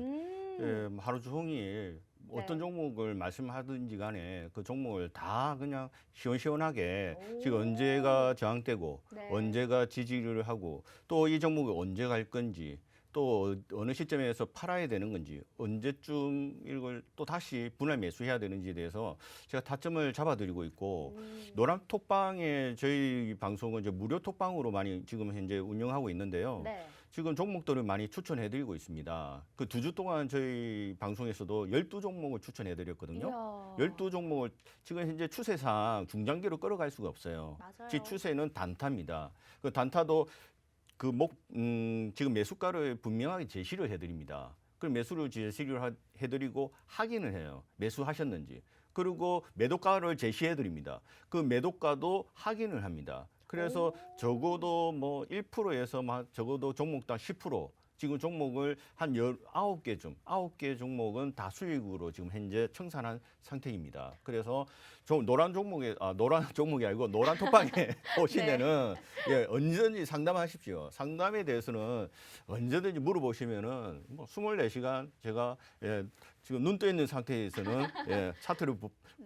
예, 하루 종일 어떤 네. 종목을 말씀하든지 간에 그 종목을 다 그냥 시원시원하게 오. 지금 언제가 저항되고 네. 언제가 지지를 하고 또 이 종목이 언제 갈 건지 또 어느 시점에서 팔아야 되는 건지 언제쯤 이걸 또 다시 분할 매수해야 되는지에 대해서 제가 타점을 잡아드리고 있고 노란 톡방에 저희 방송은 이제 무료 톡방으로 많이 지금 현재 운영하고 있는데요. 네. 지금 종목들을 많이 추천해드리고 있습니다. 그 2주 동안 저희 방송에서도 12종목을 추천해드렸거든요. 이야. 12종목을 지금 현재 추세상 중장기로 끌어갈 수가 없어요. 맞아요. 지 추세는 단타입니다. 그 단타도 지금 매수가를 분명하게 제시를 해드립니다. 그럼 매수를 제시를 해드리고 확인을 해요. 매수하셨는지. 그리고 매도가를 제시해드립니다. 그 매도가도 확인을 합니다. 그래서 적어도 뭐 1%에서 막 적어도 종목당 10% 지금 종목을 한 19개 9개 종목은 다 수익으로 지금 현재 청산한 상태입니다. 그래서 노란 종목이 아니고 노란 톡방에 오시면은 예, 언제든지 상담하십시오. 상담에 대해서는 언제든지 물어보시면은 뭐 24시간 제가 예, 지금 눈 떠 있는 상태에서는 예, 차트를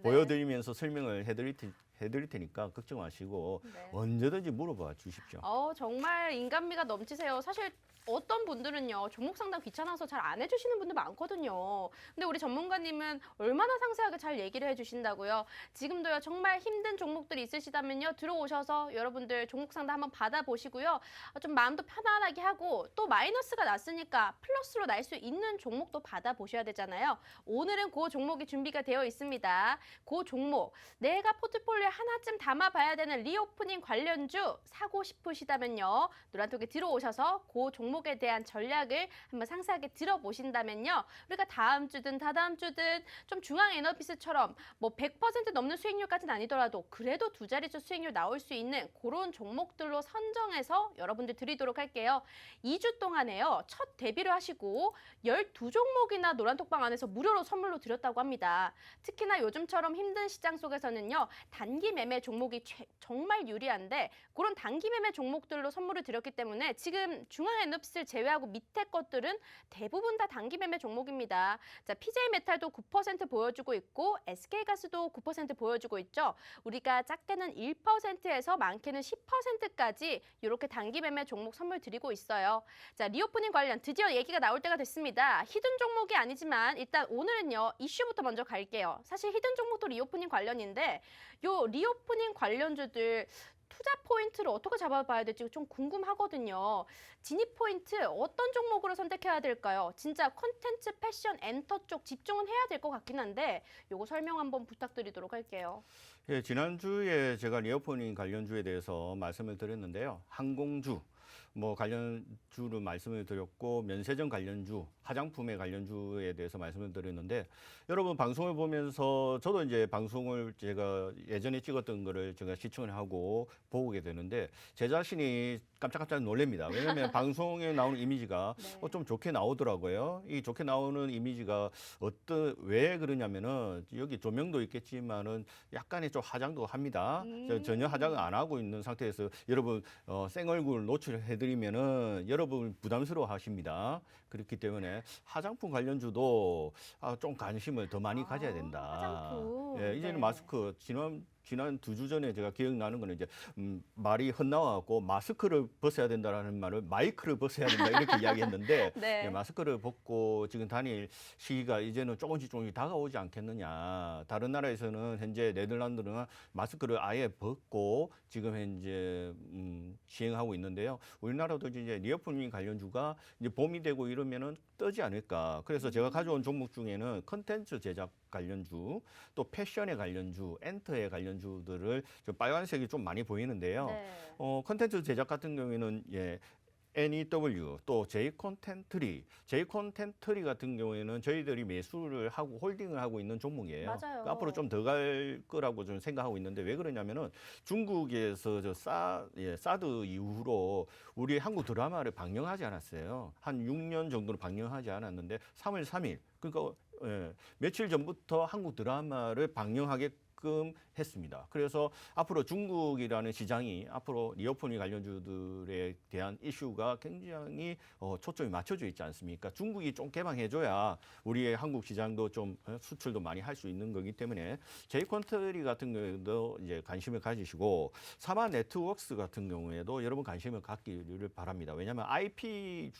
보여드리면서 설명을 해드릴 테니까 걱정 마시고 네. 언제든지 물어봐 주십시오. 정말 인간미가 넘치세요. 사실 어떤 분들은요, 종목 상담 귀찮아서 잘 안 해주시는 분들 많거든요. 근데 우리 전문가님은 얼마나 상세하게 잘 얘기를 해주신다고요. 지금도요, 정말 힘든 종목들이 있으시다면요, 들어오셔서 여러분들 종목 상담 한번 받아보시고요. 좀 마음도 편안하게 하고 또 마이너스가 났으니까 플러스로 날 수 있는 종목도 받아보셔야 되잖아요. 오늘은 그 종목이 준비가 되어 있습니다. 그 종목, 내가 포트폴리오에 하나쯤 담아봐야 되는 리오프닝 관련주 사고 싶으시다면요, 노란톡에 들어오셔서 그 종목에 대한 전략을 한번 상세하게 들어보신다면요. 우리가 다음 주든 다다음 주든 좀 중앙 에너비스처럼 뭐 100% 넘는 수익률까지는 아니더라도 그래도 두 자릿수 수익률 나올 수 있는 그런 종목들로 선정해서 여러분들 드리도록 할게요. 2주 동안에요. 첫 데뷔를 하시고 12종목이나 노란톡방 안에서 무료로 선물로 드렸다고 합니다. 특히나 요즘처럼 힘든 시장 속에서는요. 단기 매매 종목이 정말 유리한데 그런 단기 매매 종목들로 선물을 드렸기 때문에 지금 중앙 에너비스를 제외하고 밑에 것들은 대부분 다 단기 매매 종목입니다. 자, PJ메탈도 9% 보여주고 있고 SK가스도 9% 보여주고 있죠. 우리가 작게는 1%에서 많게는 10%까지 이렇게 단기 매매 종목 선물 드리고 있어요. 자, 리오프닝 관련 드디어 얘기가 나올 때가 됐습니다. 히든 종목이 아니지만 일단 오늘은요. 이슈부터 먼저 갈게요. 사실 히든 종목도 리오프닝 관련인데 요 리오프닝 관련주들 투자 포인트를 어떻게 잡아봐야 될지 좀 궁금하거든요. 진입 포인트 어떤 종목으로 선택해야 될까요? 진짜 콘텐츠, 패션, 엔터 쪽 집중은 해야 될 것 같긴 한데 요거 설명 한번 부탁드리도록 할게요. 예, 지난주에 제가 리오프닝 관련주에 대해서 말씀을 드렸는데요. 항공주, 뭐 관련주를 말씀을 드렸고 면세점 관련주, 화장품의 관련주에 대해서 말씀을 드렸는데 여러분 방송을 보면서 저도 이제 방송을 제가 예전에 찍었던 거를 제가 시청을 하고 보게 되는데 제 자신이 깜짝깜짝 놀랍니다. 왜냐하면 방송에 나오는 이미지가 네. 좀 좋게 나오더라고요. 이 좋게 나오는 이미지가 왜 그러냐면은 여기 조명도 있겠지만은 약간의 좀 화장도 합니다. 전혀 화장을 안 하고 있는 상태에서 여러분 생얼굴 노출해드리면은 여러분 부담스러워 하십니다. 그렇기 때문에 화장품 관련주도 좀 관심을 더 많이 가져야 된다. 화장품. 예, 이제는 네. 마스크 지난 2주 전에 제가 기억나는 거는 이제 말이 헛나와갖고 마스크를 벗어야 된다라는 말을 마이크를 벗어야 된다 이렇게 이야기했는데 네. 예, 마스크를 벗고 지금 다닐 시기가 이제는 조금씩 다가오지 않겠느냐. 다른 나라에서는 현재 네덜란드는 마스크를 아예 벗고 지금 현재 시행하고 있는데요. 우리나라도 이제 리오프닝 관련주가 이제 봄이 되고 이러면은 뜨지 않을까. 그래서 제가 가져온 종목 중에는 컨텐츠 제작 관련주, 또 패션에 관련주, 엔터에 관련주들을 좀 빨간색이 좀 많이 보이는데요. 네. 컨텐츠 제작 같은 경우에는 예. NEW 또 J콘텐트리 같은 경우에는 저희들이 매수를 하고 홀딩을 하고 있는 종목이에요. 맞아요. 그러니까 앞으로 좀 더 갈 거라고 좀 생각하고 있는데 왜 그러냐면은 중국에서 사드 이후로 우리 한국 드라마를 방영하지 않았어요. 한 6년 정도로 방영하지 않았는데 3월 3일 그러니까 며칠 전부터 한국 드라마를 방영하게끔 했습니다. 그래서 앞으로 중국이라는 시장이 앞으로 리오프닝 관련주들에 대한 이슈가 굉장히 초점이 맞춰져 있지 않습니까? 중국이 좀 개방해줘야 우리의 한국 시장도 좀 수출도 많이 할 수 있는 거기 때문에 제이콘트리 같은 경우에도 이제 관심을 가지시고 사마 네트워크스 같은 경우에도 여러분 관심을 갖기를 바랍니다. 왜냐하면 IP의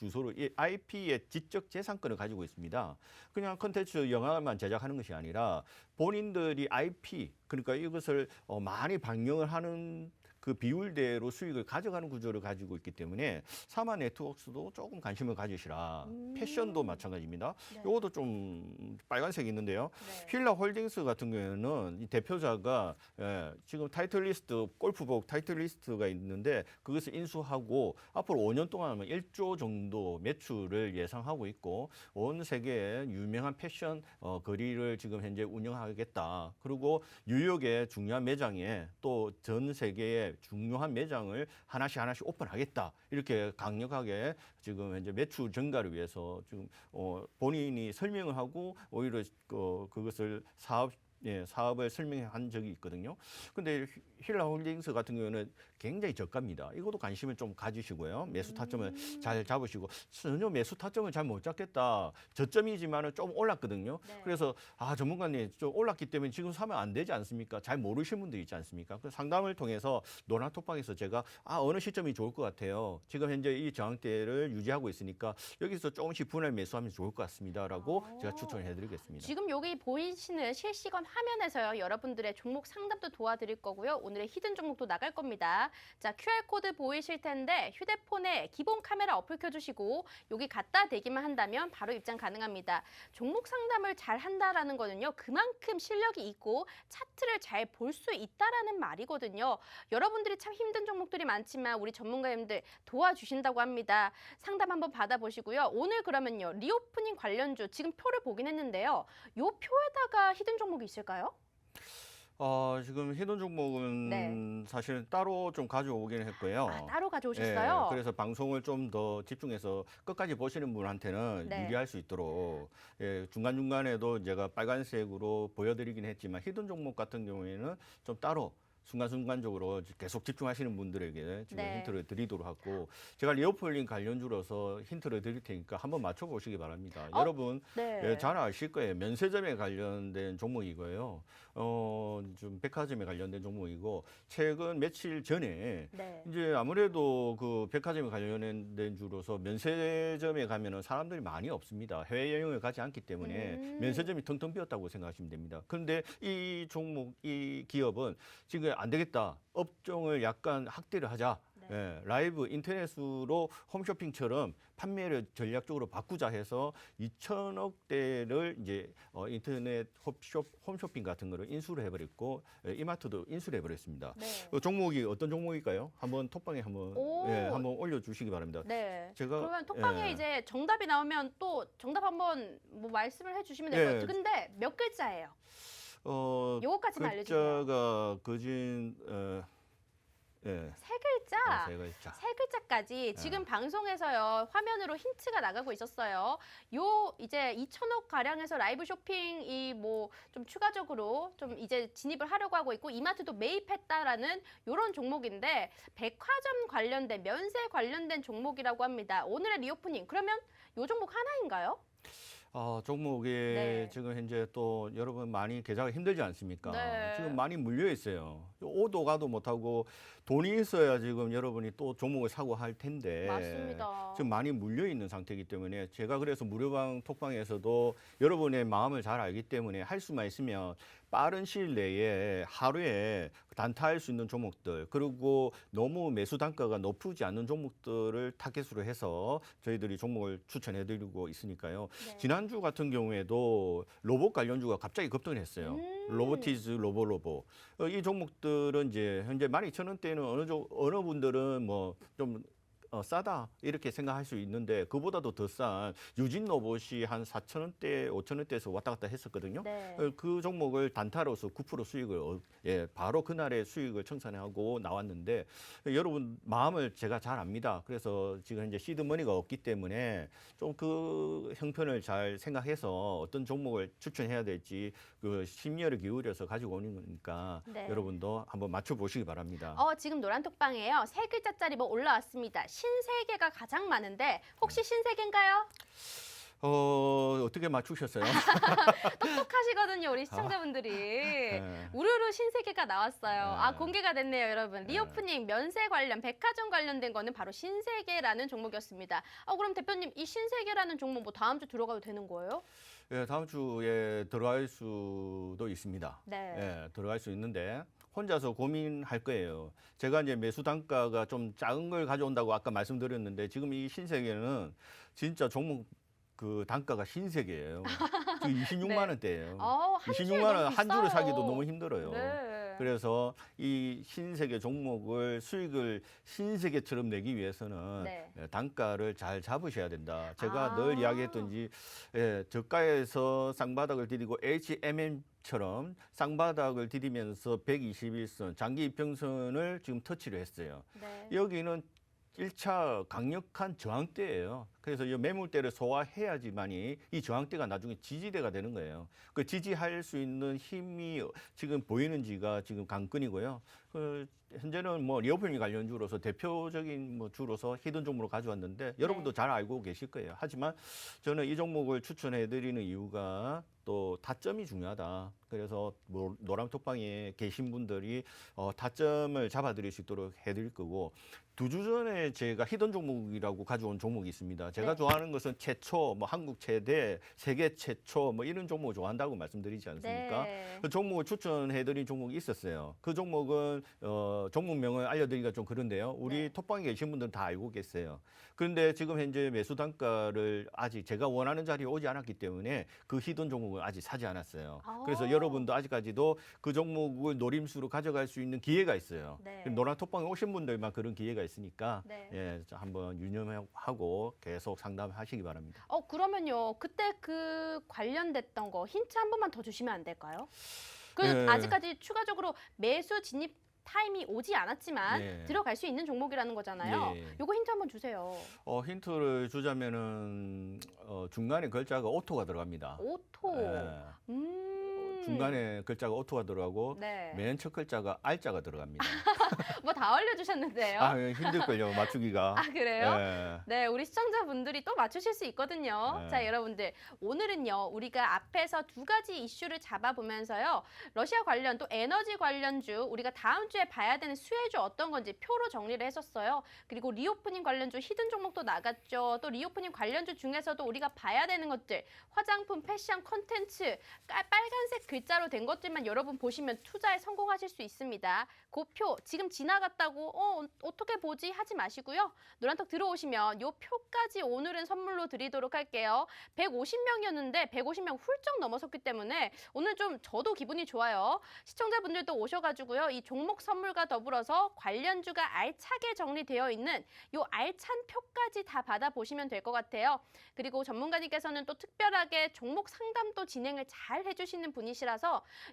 지적 재산권을 가지고 있습니다. 그냥 컨텐츠 영화만 제작하는 것이 아니라 본인들이 IP 그러니까 이것을 많이 방영을 하는 그 비율대로 수익을 가져가는 구조를 가지고 있기 때문에 사마 네트워크스도 조금 관심을 가지시라. 패션도 마찬가지입니다. 네. 이것도 좀 빨간색이 있는데요. 네. 휠라 홀딩스 같은 경우에는 이 대표자가 지금 타이틀리스트 골프복 타이틀리스트가 있는데 그것을 인수하고 앞으로 5년 동안 하면 1조 정도 매출을 예상하고 있고 온 세계의 유명한 패션 거리를 지금 현재 운영하겠다. 그리고 뉴욕의 중요한 매장에 또 전 세계의 중요한 매장을 하나씩 오픈하겠다. 이렇게 강력하게 지금 현재 매출 증가를 위해서 지금 본인이 설명을 하고 오히려 그것을 사업을 설명한 적이 있거든요. 근데 힐라 홀딩스 같은 경우는 굉장히 저가입니다. 이것도 관심을 좀 가지시고요. 매수 타점을 잘 잡으시고 전혀 매수 타점을 잘 못 잡겠다. 저점이지만은 좀 올랐거든요. 네. 그래서 전문가님 좀 올랐기 때문에 지금 사면 안 되지 않습니까? 잘 모르시는 분들 있지 않습니까? 그 상담을 통해서 노란톡방에서 제가 어느 시점이 좋을 것 같아요. 지금 현재 이 저항대를 유지하고 있으니까 여기서 조금씩 분할 매수하면 좋을 것 같습니다라고 제가 추천을 해드리겠습니다. 지금 여기 보이시는 실시간 화면에서요. 여러분들의 종목 상담도 도와드릴 거고요. 오늘의 히든 종목도 나갈 겁니다. 자, QR코드 보이실 텐데 휴대폰에 기본 카메라 어플 켜주시고 여기 갖다 대기만 한다면 바로 입장 가능합니다. 종목 상담을 잘 한다라는 거는요. 그만큼 실력이 있고 차트를 잘 볼 수 있다라는 말이거든요. 여러분들이 참 힘든 종목들이 많지만 우리 전문가님들 도와주신다고 합니다. 상담 한번 받아보시고요. 오늘 그러면요. 리오프닝 관련주 지금 표를 보긴 했는데요. 요 표에다가 히든 종목이 있을까요? 지금 해돈 종목은 네. 사실은 따로 좀 가져오긴 했고요. 따로 가져오셨어요? 그래서 방송을 좀 더 집중해서 끝까지 보시는 분한테는 네. 유리할 수 있도록 중간중간에도 제가 빨간색으로 보여드리긴 했지만 히든 종목 같은 경우에는 좀 따로 순간순간적으로 계속 집중하시는 분들에게 지금 네. 힌트를 드리도록 하고 제가 리오폴링 관련주로서 힌트를 드릴 테니까 한번 맞춰보시기 바랍니다. 여러분 네. 잘 아실 거예요. 면세점에 관련된 종목이고요. 좀 백화점에 관련된 종목이고 최근 며칠 전에 네. 이제 아무래도 그 백화점에 관련된 주로서 면세점에 가면은 사람들이 많이 없습니다. 해외 여행을 가지 않기 때문에 면세점이 텅텅 비었다고 생각하시면 됩니다. 그런데 이 종목, 이 기업은 지금 안 되겠다. 업종을 약간 확대를 하자. 네. 예, 라이브 인터넷으로 홈쇼핑처럼 판매를 전략적으로 바꾸자 해서 2천억 대를 이제 인터넷 홈쇼핑 같은 거를 인수를 해버렸고 이마트도 인수를 해버렸습니다. 네. 종목이 어떤 종목일까요? 한번 톡방에 한번 오. 한번 올려주시기 바랍니다. 네. 제가 그러면 톡방에 예. 이제 정답이 나오면 또 정답 한번 뭐 말씀을 해주시면 될 것 예. 같아요. 근데 몇 글자예요? 요거까지만 알려주세요. 글자가 거진 예, 세 글자. 세 글자. 세 글자까지 지금 방송에서요 화면으로 힌트가 나가고 있었어요. 요 이제 2천억 가량에서 라이브 쇼핑이 뭐 좀 추가적으로 좀 이제 진입을 하려고 하고 있고 이마트도 매입했다라는 요런 종목인데 백화점 관련된 면세 관련된 종목이라고 합니다. 오늘의 리오프닝 그러면 요 종목 하나인가요? 종목이 네. 지금 현재 또 여러분 많이 계좌가 힘들지 않습니까? 네. 지금 많이 물려 있어요. 오도 가도 못하고 돈이 있어야 지금 여러분이 또 종목을 사고 할 텐데 맞습니다. 지금 많이 물려 있는 상태이기 때문에 제가 그래서 무료방 톡방에서도 여러분의 마음을 잘 알기 때문에 할 수만 있으면 빠른 시일 내에 하루에 단타할 수 있는 종목들 그리고 너무 매수 단가가 높지 않는 종목들을 타겟으로 해서 저희들이 종목을 추천해드리고 있으니까요. 네. 지난주 같은 경우에도 로봇 관련주가 갑자기 급등을 했어요. 로보티즈, 로보. 이 종목들은 이제 현재 12,000원대는 어느 분들은 뭐 좀 싸다 이렇게 생각할 수 있는데 그보다도 더 싼 유진 로봇이 한 4,000원대, 5,000원대에서 왔다 갔다 했었거든요. 네. 그 종목을 단타로서 9% 수익을 바로 그날의 수익을 청산하고 나왔는데 여러분 마음을 제가 잘 압니다. 그래서 지금 현재 시드머니가 없기 때문에 좀 그 형편을 잘 생각해서 어떤 종목을 추천해야 될지 그 심려를 기울여서 가지고 오는 거니까 네. 여러분도 한번 맞춰 보시기 바랍니다. 지금 노란 톡방에요. 세 글자짜리 뭐 올라왔습니다. 신세계가 가장 많은데 혹시 신세계인가요? 어떻게 맞추셨어요? 똑똑하시거든요, 우리 시청자분들이. 네. 우르르 신세계가 나왔어요. 네. 공개가 됐네요, 여러분. 리오프닝 면세 관련, 백화점 관련된 거는 바로 신세계라는 종목이었습니다. 그럼 대표님, 이 신세계라는 종목 뭐 다음 주 들어가도 되는 거예요? 예, 다음 주에 들어갈 수도 있습니다. 네. 예, 들어갈 수 있는데 혼자서 고민할 거예요. 제가 이제 매수 단가가 좀 작은 걸 가져온다고 아까 말씀드렸는데 지금 이 신세계는 진짜 종목 그 단가가 신세계예요. 지금 26만 원대예요. 한 주에 26만 너무 원 한 주를 비싸요. 사기도 너무 힘들어요. 네. 그래서 이 신세계 종목을 수익을 신세계처럼 내기 위해서는 네. 단가를 잘 잡으셔야 된다. 제가 아. 늘 이야기했던지 저가에서 쌍바닥을 디디고 HMM처럼 쌍바닥을 디디면서 121선 장기 이평선을 지금 터치를 했어요. 네. 여기는 1차 강력한 저항대예요. 그래서 이 매물대를 소화해야지만이 이 저항대가 나중에 지지대가 되는 거예요. 그 지지할 수 있는 힘이 지금 보이는지가 지금 관건이고요. 현재는 뭐 리오프닝 관련주로서 대표적인 뭐 주로서 히든 종목으로 가져왔는데 여러분도 잘 알고 계실 거예요. 하지만 저는 이 종목을 추천해드리는 이유가 또 타점이 중요하다. 그래서 뭐 노람톡방에 계신 분들이 타점을 잡아드릴 수 있도록 해드릴 거고 2주 전에 제가 히든 종목이라고 가져온 종목이 있습니다. 제가 네. 좋아하는 것은 최초, 뭐 한국 최대, 세계 최초 뭐 이런 종목을 좋아한다고 말씀드리지 않습니까? 네. 그 종목을 추천해드린 종목이 있었어요. 그 종목은 종목명을 알려드리기가 좀 그런데요. 우리 네. 톡방에 계신 분들은 다 알고 계세요. 그런데 지금 현재 매수 단가를 아직 제가 원하는 자리에 오지 않았기 때문에 그 히든 종목을 아직 사지 않았어요. 그래서 여러분도 아직까지도 그 종목을 노림수로 가져갈 수 있는 기회가 있어요. 네. 노란 톡방에 오신 분들만 그런 기회가 있으니까 네. 예, 한번 유념하고 계속 상담하시기 바랍니다. 그러면요. 그때 그 관련됐던 거 힌트 한 번만 더 주시면 안 될까요? 예. 아직까지 추가적으로 매수 진입 타임이 오지 않았지만 예. 들어갈 수 있는 종목이라는 거잖아요. 예. 요거 힌트 한번 주세요. 힌트를 주자면은 중간에 글자가 오토가 들어갑니다. 오토. 예. 중간에 글자가 오토가 들어가고 네. 맨 첫 글자가 알자가 들어갑니다. 뭐 다 알려주셨는데요. 힘들걸요 맞추기가. 그래요? 예. 네, 우리 시청자분들이 또 맞추실 수 있거든요. 네. 자, 여러분들 오늘은요 우리가 앞에서 두 가지 이슈를 잡아보면서요 러시아 관련 또 에너지 관련주 우리가 다음 주에 봐야 되는 수혜주 어떤 건지 표로 정리를 했었어요. 그리고 리오프닝 관련주 히든 종목도 나갔죠. 또 리오프닝 관련주 중에서도 우리가 봐야 되는 것들 화장품, 패션, 콘텐츠, 빨간색 글자로 된 것들만 여러분 보시면 투자에 성공하실 수 있습니다. 그 표 지금 지나갔다고 어떻게 보지 하지 마시고요. 노란톡 들어오시면 요 표까지 오늘은 선물로 드리도록 할게요. 150명이었는데 150명 훌쩍 넘어섰기 때문에 오늘 좀 저도 기분이 좋아요. 시청자분들도 오셔가지고요. 이 종목 선물과 더불어서 관련주가 알차게 정리되어 있는 요 알찬 표까지 다 받아보시면 될 것 같아요. 그리고 전문가님께서는 또 특별하게 종목 상담도 진행을 잘 해주시는 분이시라서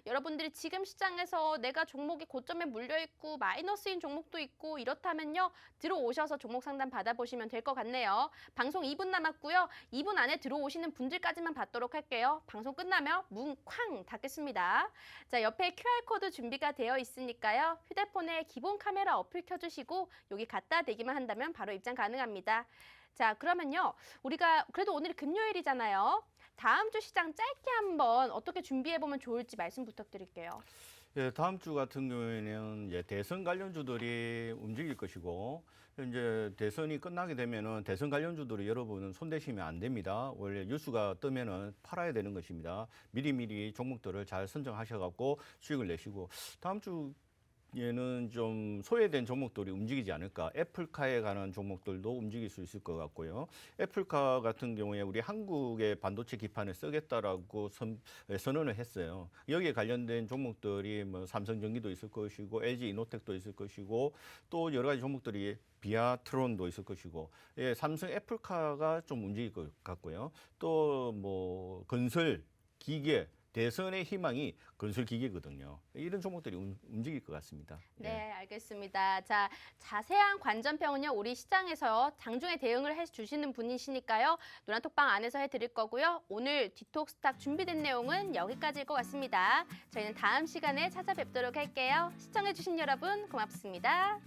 여러분들이 지금 시장에서 내가 종목이 고점에 물려있고 마이너스인 종목도 있고 이렇다면요. 들어오셔서 종목 상담 받아보시면 될 것 같네요. 방송 2분 남았고요. 2분 안에 들어오시는 분들까지만 받도록 할게요. 방송 끝나면 문 쾅 닫겠습니다. 자, 옆에 QR코드 준비가 되어 있으니까요. 휴대폰에 기본 카메라 어플 켜주시고 여기 갖다 대기만 한다면 바로 입장 가능합니다. 자, 그러면요. 우리가 그래도 오늘 금요일이잖아요. 다음 주 시장 짧게 한번 어떻게 준비해보면 좋을지 말씀 부탁드릴게요. 예, 다음 주 같은 경우에는 이제 대선 관련주들이 움직일 것이고, 이제 대선이 끝나게 되면은 대선 관련주들이 여러분은 손대시면 안 됩니다. 원래 뉴스가 뜨면은 팔아야 되는 것입니다. 미리미리 종목들을 잘 선정하셔갖고 수익을 내시고, 다음 주에는 좀 소외된 종목들이 움직이지 않을까. 애플카에 관한 종목들도 움직일 수 있을 것 같고요. 애플카 같은 경우에 우리 한국의 반도체 기판을 쓰겠다라고 선언을 했어요. 여기에 관련된 종목들이 뭐 삼성전기도 있을 것이고 LG 이노텍도 있을 것이고 또 여러 가지 종목들이 비아트론도 있을 것이고, 예, 삼성 애플카가 좀 움직일 것 같고요. 또 뭐 건설, 기계, 대선의 희망이 건설 기계거든요. 이런 종목들이 움직일 것 같습니다. 예. 네, 알겠습니다. 자, 자세한 관전평은요, 우리 시장에서 장중에 대응을 해주시는 분이시니까요. 노란톡방 안에서 해드릴 거고요. 오늘 디톡스탁 준비된 내용은 여기까지일 것 같습니다. 저희는 다음 시간에 찾아뵙도록 할게요. 시청해주신 여러분 고맙습니다.